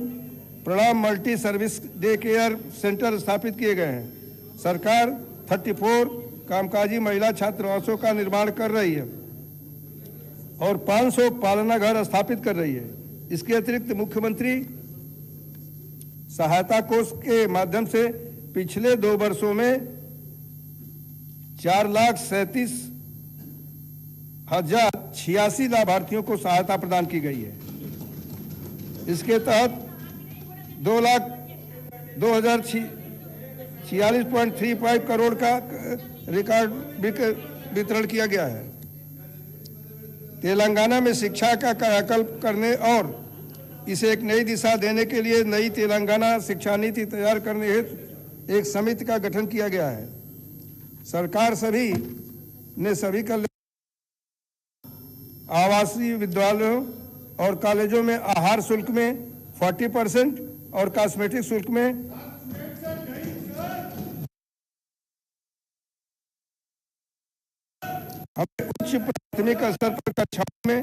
प्रणाम multi service day care centre स्थापित किए गए हैं। सरकार 34 कामकाजी महिला छात्रावासों का निर्माण कर रही है और 500 पालना घर स्थापित कर रही है। इसके अतिरिक्त मुख्यमंत्री सहायता कोष के माध्यम से पिछले 2 वर्षों में 4,37,086 लाभार्थियों को सहायता प्रदान की गई है। इसके तहत 2,46.35 करोड़ का रिकॉर्ड वितरण किया गया है। तेलंगाना में शिक्षा का कायाकल्प करने और इसे एक नई दिशा देने के लिए नई तेलंगाना शिक्षा नीति तैयार करने हेतु एक समिति का गठन किया गया है। सरकार सभी आवासीय विद्यालयों और कॉलेजों में आहार शुल्क में 40% और कॉस्मेटिक शुल्क में उच्च प्राथमिक स्तर पर कक्षाओं में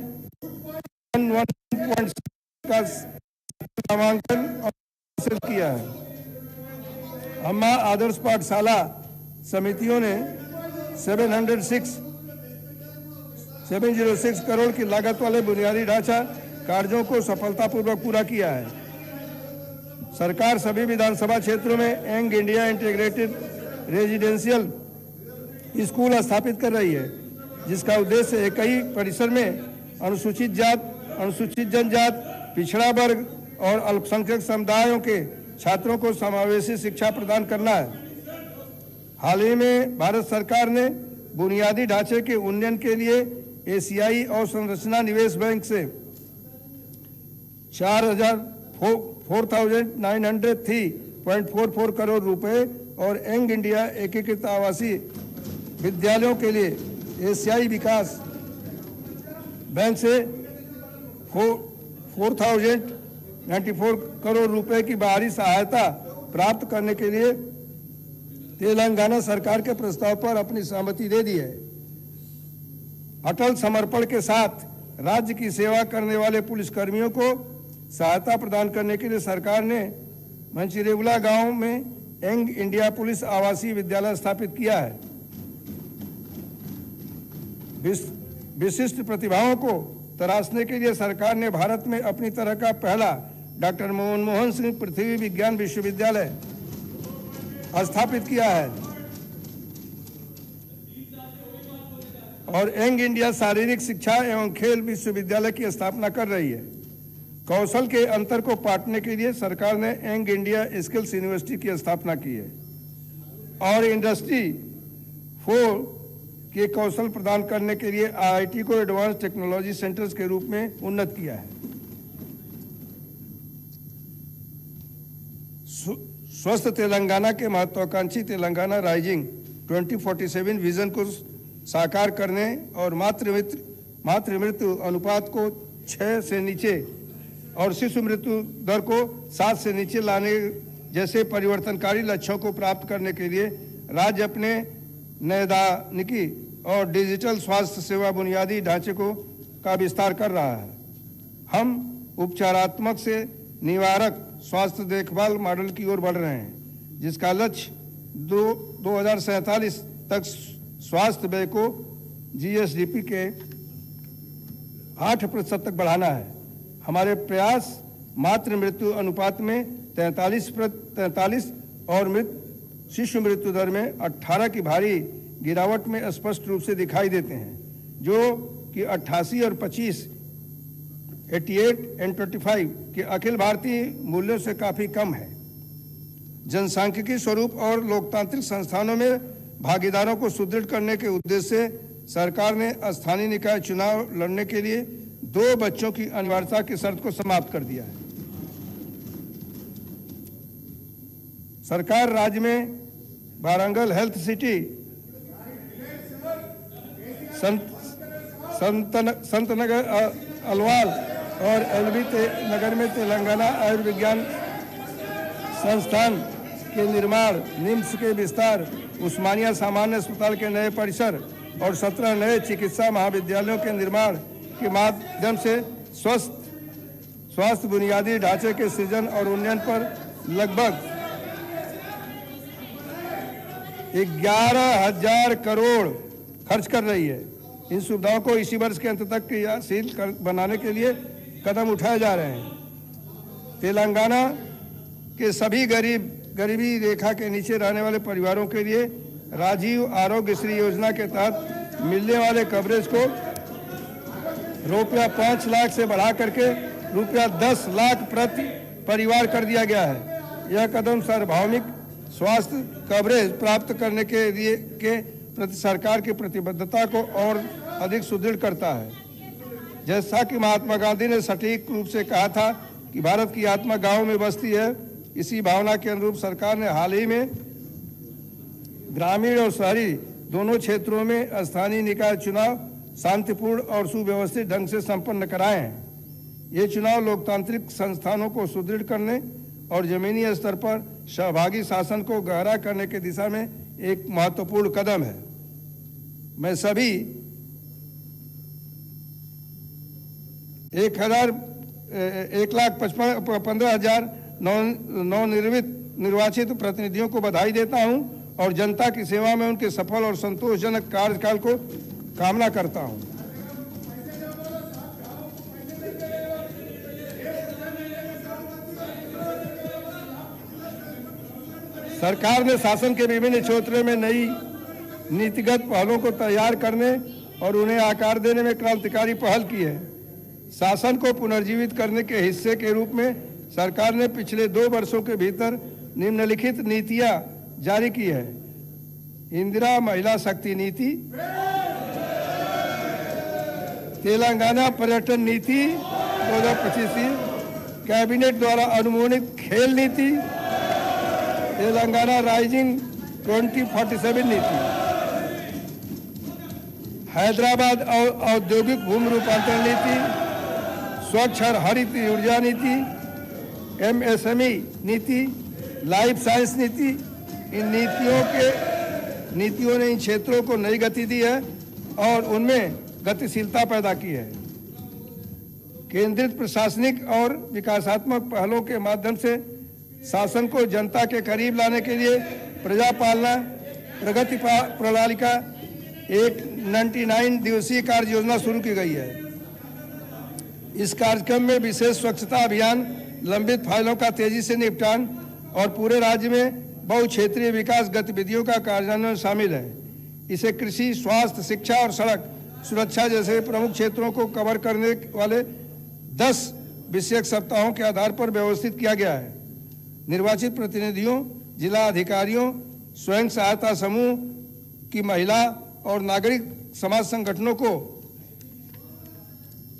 1.1 का नामांकन हासिल किया है। अम्मा आदर्श पाठशाला समितियों ने 706 करोड़ की लागत वाले बुनियादी ढांचा कार्यों को सफलतापूर्वक पूरा किया है। सरकार सभी विधानसभा क्षेत्रों में young India integrated residential school स्थापित कर रही है, जिसका उद्देश्य एक ही परिसर में अनुसूचित जात, अनुसूचित जनजात, पिछड़ा वर्ग और अल्पसंख्यक समुदायों के छात्रों को समावेशी शिक्षा प्रदान करना है। हाल ही में भारत सरकार ने बुनियादी ढांचे के उन्नयन के लिए एशियाई अवसंरचना निवेश बैंक से 4,903.44 करोड़ रुपए और यंग इंडिया एकीकृत आवासीय विद्यालयों के लिए एशियाई विकास बैंक से 4,094 करोड़ रुपए की बाहरी सहायता प्राप्त करने के लिए तेलंगाना सरकार के प्रस्ताव पर अपनी सहमति दे दी है। अटल समर्पण के साथ राज्य की सेवा करने वाले पुलिसकर्मियों को सहायता प्रदान करने के लिए सरकार ने मंचिरेगुला गांव में यंग इंडिया पुलिस आवासीय विद्यालय स्थापित किया है। विशिष्ट प्रतिभाओं को तराशने के लिए सरकार ने भारत में अपनी तरह का पहला डॉक्टर मनमोहन सिंह पृथ्वी विज्ञान विश्वविद्यालय स्थापित किया है और यंग इंडिया शारीरिक शिक्षा एवं खेल विश्वविद्यालय की स्थापना कर रही है। कौशल के अंतर को पाटने के लिए सरकार ने यंग इंडिया स्किल्स यूनिवर्सिटी की स्थापना की है और इंडस्ट्री 4 के कौशल प्रदान करने के लिए IIT को एडवांस टेक्नोलॉजी सेंटर्स के रूप में उन्नत किया है। स्वस्थ तेलंगाना के महत्वाकांक्षी तेलंगाना राइजिंग 2047 विजन को साकार करने और मातृ मृत्यु अनुपात को 6 से नीचे और शिशु मृत्यु दर को 7 से नीचे लाने जैसे परिवर्तनकारी लक्ष्यों को प्राप्त करने के लिए राज्य अपने नैदानिकी और डिजिटल स्वास्थ्य सेवा बुनियादी ढांचे का विस्तार कर रहा है। हम उपचारात्मक से निवारक स्वास्थ्य देखभाल मॉडल की ओर बढ़ रहे हैं, जिसका लक्ष्य 2047 तक स्वास्थ्य व्यय को GSDP के 8% तक बढ़ाना है। हमारे प्रयास मातृ मृत्यु अनुपात में 43 और शिशु मृत्यु दर में 18 की भारी गिरावट में स्पष्ट रूप से दिखाई देते हैं, जो कि 88 और 25, 88 और 25 के अखिल भारतीय मूल्यों से काफी कम है। जनसांख्यिकी स्वरूप और लोकतांत्रिक संस्थानों में भागीदारों को सुदृढ़ करने के उद्देश्य से सरकार ने स्थानीय निकाय चुनाव लड़ने के लिए 2 बच्चों की अनिवार्यता की शर्त को समाप्त कर दिया है। सरकार राज्य में वारंगल हेल्थ सिटी, संतनगर अलवाल और LB नगर में तेलंगाना आयुर्विज्ञान संस्थान के निर्माण, निम्स के विस्तार, उस्मानिया सामान्य अस्पताल के नए परिसर और 17 नए चिकित्सा महाविद्यालयों के निर्माण के माध्यम से स्वास्थ्य बुनियादी ढांचे के सृजन और उन्नयन पर लगभग 11,000 करोड़ खर्च कर रही है। इन सुविधाओं को इसी वर्ष के अंत तक क्रियाशील बनाने के लिए कदम उठाए जा रहे हैं। तेलंगाना के सभी गरीबी रेखा के नीचे रहने वाले परिवारों के लिए राजीव आरोग्य श्री योजना के तहत मिलने वाले कवरेज को ₹5 लाख से बढ़ा करके ₹10 लाख प्रति परिवार कर दिया गया है। यह कदम सार्वभौमिक स्वास्थ्य कवरेज प्राप्त करने के लिए प्रति सरकार की प्रतिबद्धता को और अधिक सुदृढ़ करता है। जैसा कि महात्मा गांधी ने सटीक रूप से कहा था कि भारत की आत्मा गांव में बसती है, इसी भावना के अनुरूप सरकार ने हाल ही में ग्रामीण और शहरी दोनों क्षेत्रों में स्थानीय निकाय चुनाव शांतिपूर्ण और सुव्यवस्थित ढंग से संपन्न कराए हैं। ये चुनाव लोकतांत्रिक संस्थानों को सुदृढ़ करने और जमीनी स्तर पर सहभागी शासन को गहरा करने की दिशा में एक महत्वपूर्ण कदम है। मैं सभी 1,15,000 नवनिर्वाचित प्रतिनिधियों को बधाई देता हूं और जनता की सेवा में उनके सफल और संतोषजनक कार्यकाल को कामना करता हूं। सरकार ने शासन के विभिन्न क्षेत्रों में नई नीतिगत पहलों को तैयार करने और उन्हें आकार देने में क्रांतिकारी पहल की है। शासन को पुनर्जीवित करने के हिस्से के रूप में सरकार ने पिछले 2 वर्षों के भीतर निम्नलिखित नीतियां जारी की है। इंदिरा महिला शक्ति नीति, तेलंगाना पर्यटन नीति 2025, कैबिनेट द्वारा अनुमोदित खेल नीति, तेलंगाना राइजिंग 2047 नीति, हैदराबाद औद्योगिक भूमि रूपांतरण नीति, स्वच्छ और हरित ऊर्जा नीति, MSME नीति, लाइफ साइंस नीति। इन नीतियों ने इन क्षेत्रों को नई गति दी है और उनमें गतिशीलता पैदा की है। केंद्रित प्रशासनिक और विकासात्मक पहलों के माध्यम से शासन को जनता के करीब लाने के लिए प्रजा पालना प्रगति प्रणाली का एक 99 दिवसीय कार्य योजना शुरू की गई है। इस कार्यक्रम में विशेष स्वच्छता अभियान, लंबित फाइलों का तेजी से निपटान और पूरे राज्य में बहुक्षेत्रीय विकास गतिविधियों का कार्यान्वयन शामिल है। इसे कृषि, स्वास्थ्य, शिक्षा और सड़क सुरक्षा जैसे प्रमुख क्षेत्रों को कवर करने वाले 10 विषयक सप्ताहों के आधार पर व्यवस्थित किया गया है। निर्वाचित प्रतिनिधियों, जिला अधिकारियों, स्वयं सहायता समूह की महिला और नागरिक समाज संगठनों को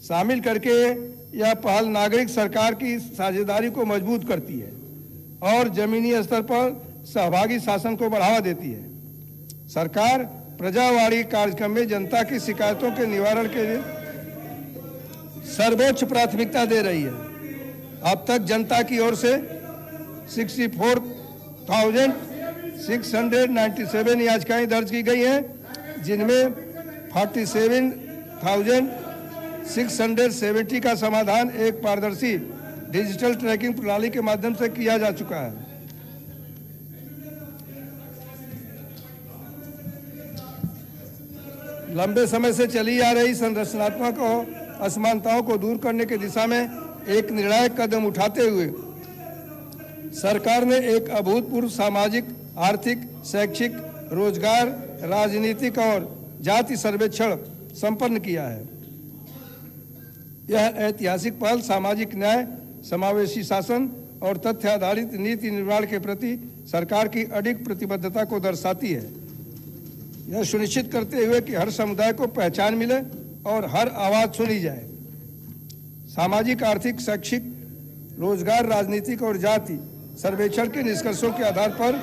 शामिल करके यह पहल नागरिक सरकार की साझेदारी को मजबूत करती है और जमीनी स्तर पर सहभागी शासन को बढ़ावा देती है। सरकार प्रजावाणी कार्यक्रम में जनता की शिकायतों के निवारण के लिए सर्वोच्च प्राथमिकता दे रही है। अब तक जनता की ओर से 64,697 याचिकाएं दर्ज की गई हैं, जिनमें 47,670 का समाधान एक पारदर्शी डिजिटल ट्रैकिंग प्रणाली के माध्यम से किया जा चुका है। लंबे समय से चली आ रही संरचनात्मक असमानताओं को दूर करने की दिशा में एक निर्णायक कदम उठाते हुए सरकार ने एक अभूतपूर्व सामाजिक, आर्थिक, शैक्षिक, रोजगार, राजनीतिक और जाति सर्वेक्षण संपन्न किया है। यह ऐतिहासिक पहल सामाजिक न्याय, समावेशी शासन और तथ्य आधारित नीति निर्माण के प्रति सरकार की अडिग प्रतिबद्धता को दर्शाती है। यह सुनिश्चित करते हुए कि हर समुदाय को पहचान मिले और हर आवाज सुनी जाए। सामाजिक, आर्थिक, शैक्षिक, रोजगार, राजनीतिक और जाति सर्वेक्षण के निष्कर्षों के आधार पर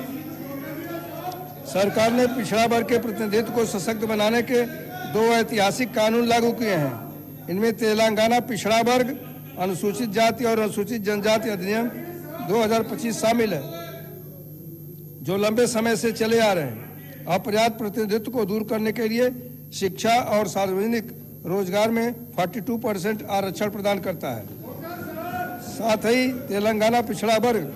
सरकार ने पिछड़ा वर्ग के प्रतिनिधित्व को सशक्त बनाने के 2 ऐतिहासिक कानून लागू किए हैं। इनमें तेलंगाना पिछड़ा वर्ग, अनुसूचित जाति और अनुसूचित जनजाति अधिनियम 2025 शामिल है, जो लंबे समय से चले आ रहे हैं। अपर्याप्त प्रतिनिधित्व को दूर करने के लिए शिक्षा और सार्वजनिक रोजगार में 42% आरक्षण प्रदान करता है। साथ ही तेलंगाना पिछड़ा वर्ग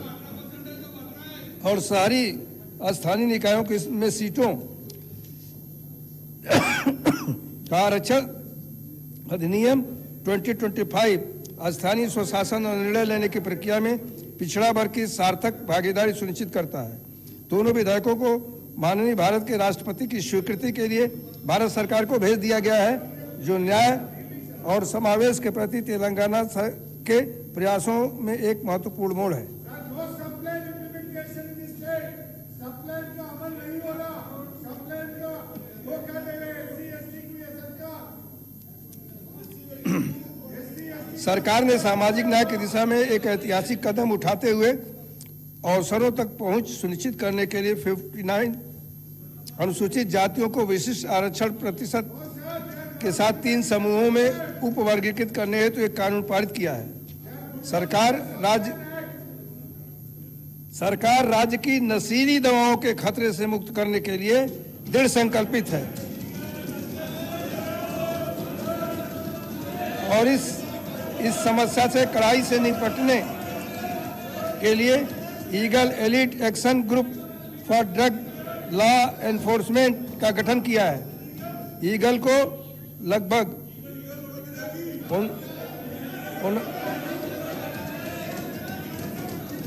और शहरी स्थानीय निकायों में सीटों का आरक्षण अधिनियम 2025 स्थानीय स्वशासन और निर्णय लेने की प्रक्रिया में पिछड़ा वर्ग की सार्थक भागीदारी सुनिश्चित करता है। दोनों विधेयकों को माननीय भारत के राष्ट्रपति की स्वीकृति के लिए भारत सरकार को भेज दिया गया है, जो न्याय और समावेश के प्रति तेलंगाना के प्रयासों में एक महत्वपूर्ण मोड़ है। सरकार ने सामाजिक न्याय की दिशा में एक ऐतिहासिक कदम उठाते हुए अवसरों तक पहुंच सुनिश्चित करने के लिए 59 अनुसूचित जातियों को विशिष्ट आरक्षण प्रतिशत के साथ 3 समूहों में उपवर्गीकृत करने हेतु एक कानून पारित किया है। सरकार राज्य की नशीली दवाओं के खतरे से मुक्त करने के लिए दृढ़ संकल्पित है और इस समस्या से कड़ाई से निपटने के लिए eagle elite action group for drug law enforcement का गठन किया है। ईगल को लगभग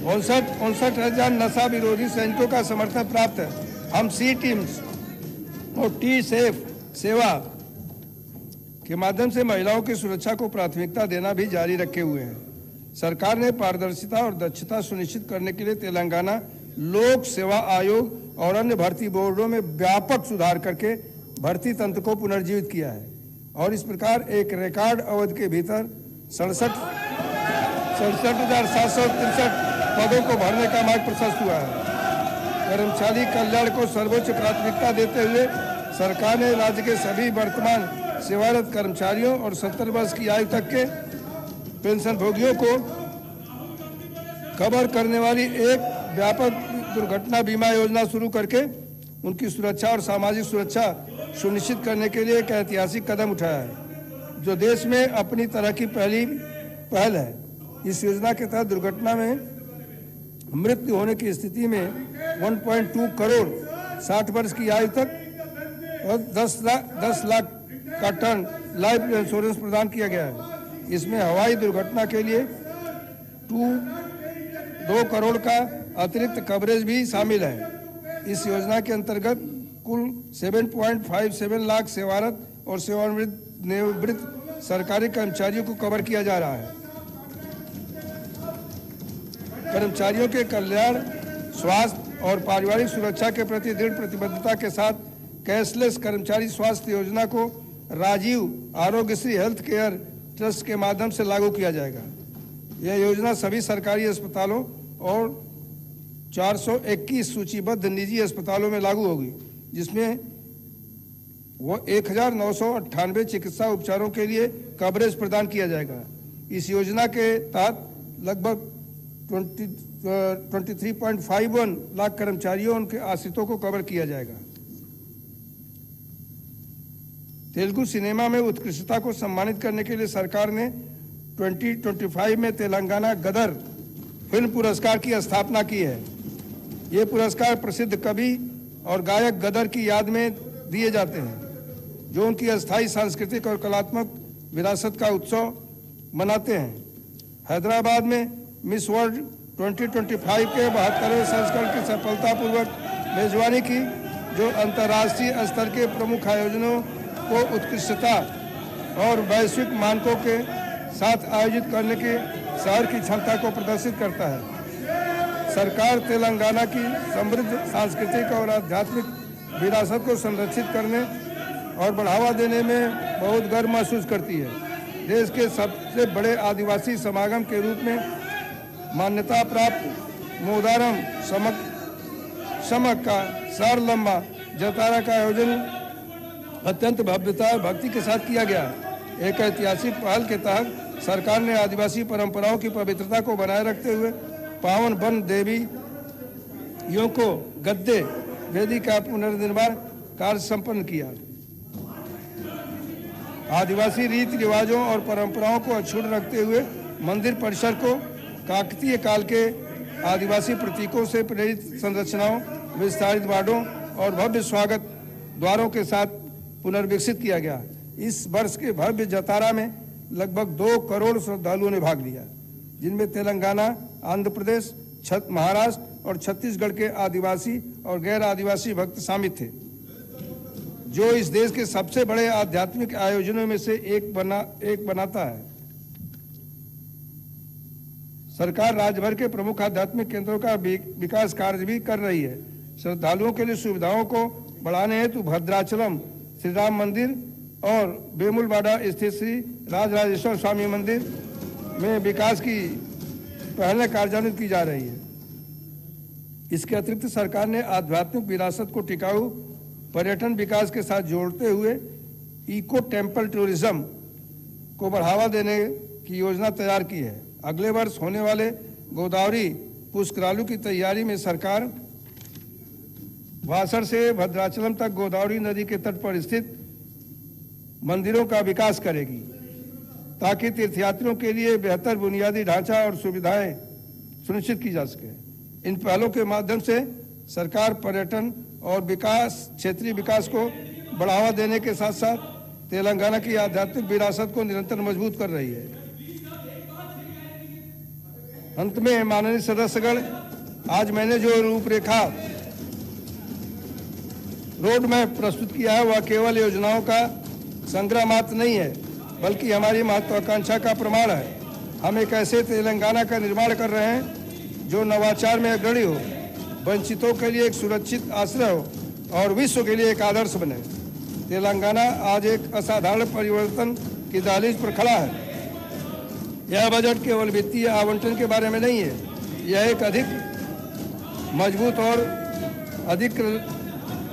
59,000 नशा विरोधी सैनिकों का समर्थन प्राप्त है। हम सी टीम्स और टी सेफ सेवा के माध्यम से महिलाओं की सुरक्षा को प्राथमिकता देना भी जारी रखे हुए हैं। सरकार ने पारदर्शिता और दक्षता सुनिश्चित करने के लिए तेलंगाना लोक सेवा आयोग और अन्य भर्ती बोर्डों में व्यापक सुधार करके भर्ती तंत्र को पुनर्जीवित किया है और इस प्रकार एक रिकॉर्ड अवधि के भीतर 67,763 पदों को भरने का मार्ग प्रशस्त हुआ है। कर्मचारी कल्याण को सर्वोच्च प्राथमिकता देते हुए सरकार ने राज्य के सभी वर्तमान सेवारत कर्मचारियों और 70 वर्ष की आयु तक के पेंशन भोगियों को कवर करने वाली एक व्यापक दुर्घटना बीमा योजना शुरू करके उनकी सुरक्षा और सामाजिक सुरक्षा सुनिश्चित करने के लिए एक ऐतिहासिक कदम उठाया है, जो देश में अपनी तरह की पहल है। इस योजना के तहत दुर्घटना में मृत्यु होने की स्थिति में 1.2 करोड़ 60 वर्ष की आयु तक और 10 लाख का टर्म लाइफ इंश्योरेंस प्रदान किया गया है। इसमें हवाई दुर्घटना के लिए 2 करोड़ का अतिरिक्त कवरेज भी शामिल है। इस योजना के अंतर्गत कुल 7.57 लाख सेवारत और सेवानिवृत्त सरकारी कर्मचारियों को कवर किया जा रहा है। कर्मचारियों के कल्याण, स्वास्थ्य और पारिवारिक सुरक्षा के प्रति दृढ़ प्रतिबद्धता के साथ कैशलेस कर्मचारी स्वास्थ्य योजना को Rajiv Aarogyasri health care trust के माध्यम से लागू किया जाएगा। यह योजना सभी सरकारी अस्पतालों और 421 सूचीबद्ध निजी अस्पतालों में लागू होगी, जिसमें वो 1998 चिकित्सा उपचारों के लिए कवरेज प्रदान किया जाएगा। इस योजना के तहत लगभग 23.51 लाख कर्मचारियों उनके आश्रितों को कवर किया जाएगा। तेलुगु सिनेमा में उत्कृष्टता को सम्मानित करने के लिए सरकार ने 2025 में तेलंगाना गदर फिल्म पुरस्कार की स्थापना की है। ये पुरस्कार प्रसिद्ध कवि और गायक गदर की याद में दिए जाते हैं, जो उनकी अस्थायी सांस्कृतिक और कलात्मक विरासत का उत्सव मनाते हैं। हैदराबाद में मिस वर्ल्ड 2025 के 72वें संस्करण की सफलतापूर्वक मेजबानी की, जो अंतर्राष्ट्रीय स्तर के प्रमुख आयोजनों को उत्कृष्टता और वैश्विक मानकों के साथ आयोजित करने के शहर की क्षमता को प्रदर्शित करता है। सरकार तेलंगाना की समृद्ध सांस्कृतिक और आध्यात्मिक विरासत को संरक्षित करने और बढ़ावा देने में बहुत गर्व महसूस करती है। देश के सबसे बड़े आदिवासी समागम के रूप में मान्यता प्राप्त मोदारम समक का सारलम्बा जतारा का आयोजन अत्यंत भव्यता और भक्ति के साथ किया गया। एक ऐतिहासिक पहल के तहत सरकार ने आदिवासी परंपराओं की पवित्रता को बनाए रखते हुए पावन वन देवियों को गद्दे वेदी का पुनर्निर्माण कार्य संपन्न किया। आदिवासी रीति रिवाजों और परंपराओं को अक्षुण्ण रखते हुए मंदिर परिसर को काकतीय काल के आदिवासी प्रतीकों से प्रेरित संरचनाओं, विस्तारित वार्डों और भव्य स्वागत द्वारों के साथ पुनर्विकसित किया गया। इस वर्ष के भव्य जतारा में लगभग 2 करोड़ श्रद्धालुओं ने भाग लिया, जिनमें तेलंगाना, आंध्र प्रदेश, महाराष्ट्र और छत्तीसगढ़ के आदिवासी और गैर आदिवासी भक्त शामिल थे, जो इस देश के सबसे बड़े आध्यात्मिक आयोजनों में से एक बनाता है। सरकार राज्य भर के प्रमुख आध्यात्मिक केंद्रों का विकास कार्य भी कर रही है। श्रद्धालुओं के लिए सुविधाओं को बढ़ाने हेतु भद्राचलम श्री राम मंदिर और बेमुलवाड़ा स्थित श्री राजराजेश्वर स्वामी मंदिर में विकास की पहले कार्यान्वित की जा रही है। इसके अतिरिक्त सरकार ने आध्यात्मिक विरासत को टिकाऊ पर्यटन विकास के साथ जोड़ते हुए इको टेम्पल टूरिज्म को बढ़ावा देने की योजना तैयार की है। अगले वर्ष होने वाले गोदावरी पुष्करालु की तैयारी में सरकार वासर से भद्राचलम तक गोदावरी नदी के तट पर स्थित मंदिरों का विकास करेगी, ताकि तीर्थयात्रियों के लिए बेहतर बुनियादी ढांचा और सुविधाएं सुनिश्चित की जा सके। इन पहलों के माध्यम से सरकार पर्यटन और क्षेत्रीय विकास को बढ़ावा देने के साथ साथ तेलंगाना की आध्यात्मिक विरासत को निरंतर मजबूत कर रही है। अंत में माननीय सदस्यगण, आज मैंने जो रूपरेखा रोड मैप प्रस्तुत किया है वह केवल योजनाओं का संग्रह मात्र नहीं है, बल्कि हमारी महत्वाकांक्षा का प्रमाण है। हम एक ऐसे तेलंगाना का निर्माण कर रहे हैं जो नवाचार में अग्रणी हो, वंचितों के लिए एक सुरक्षित आश्रय हो और विश्व के लिए एक आदर्श बने। तेलंगाना आज एक असाधारण परिवर्तन की दहलीज पर खड़ा है। यह बजट केवल वित्तीय आवंटन के बारे में नहीं है, यह एक अधिक मजबूत और अधिक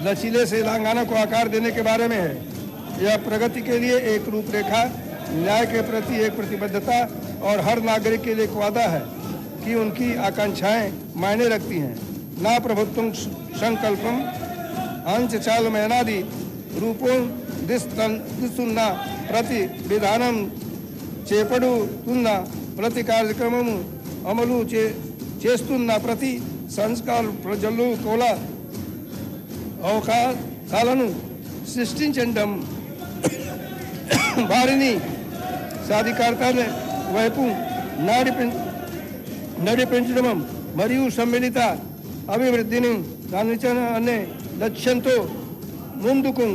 लचीले तेलंगाना को आकार देने के बारे में है। यह प्रगति के लिए एक रूपरेखा, न्याय के प्रति एक प्रतिबद्धता और हर नागरिक के लिए एक वादा है कि उनकी आकांक्षाएं मायने रखती हैं। ना प्रभुत्वं संकल्पम अंचचालमयनादि रूपों दिस्तुन्ना प्रति विधानम చేపడు తున్న ప్రతి కార్యక్రమము అమలు చేస్తున్న ప్రతి సంస్కార ప్రజలు కోల అవకాశాలను సృష్టించడం వారిని సాధికారత వైపు నడిపించడం మరియు సమ్మిళిత అభివృద్ధిని సాధించడం అనే లక్ష్యంతో ముందుకు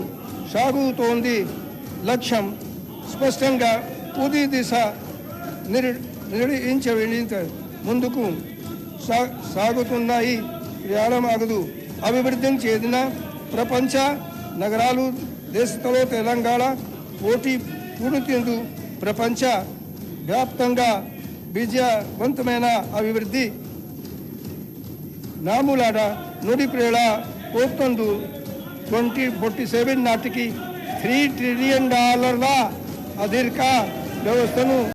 సాగుతోంది. లక్ష్యం స్పష్టంగా ఉది దిశ నిర్ణయించ ముందుకు సాగుతున్నాయి. ఆగదు. అభివృద్ధి చెందిన ప్రపంచ నగరాలు దేశంలో తెలంగాణ పోటీ పూడుతూ ప్రపంచ వ్యాప్తంగా విజయవంతమైన అభివృద్ధి నాములాడ నుడి ప్రేళ పోతుందు 2047 నాటికి $3 ట్రిలియన్ ఆర్థిక వ్యవస్థను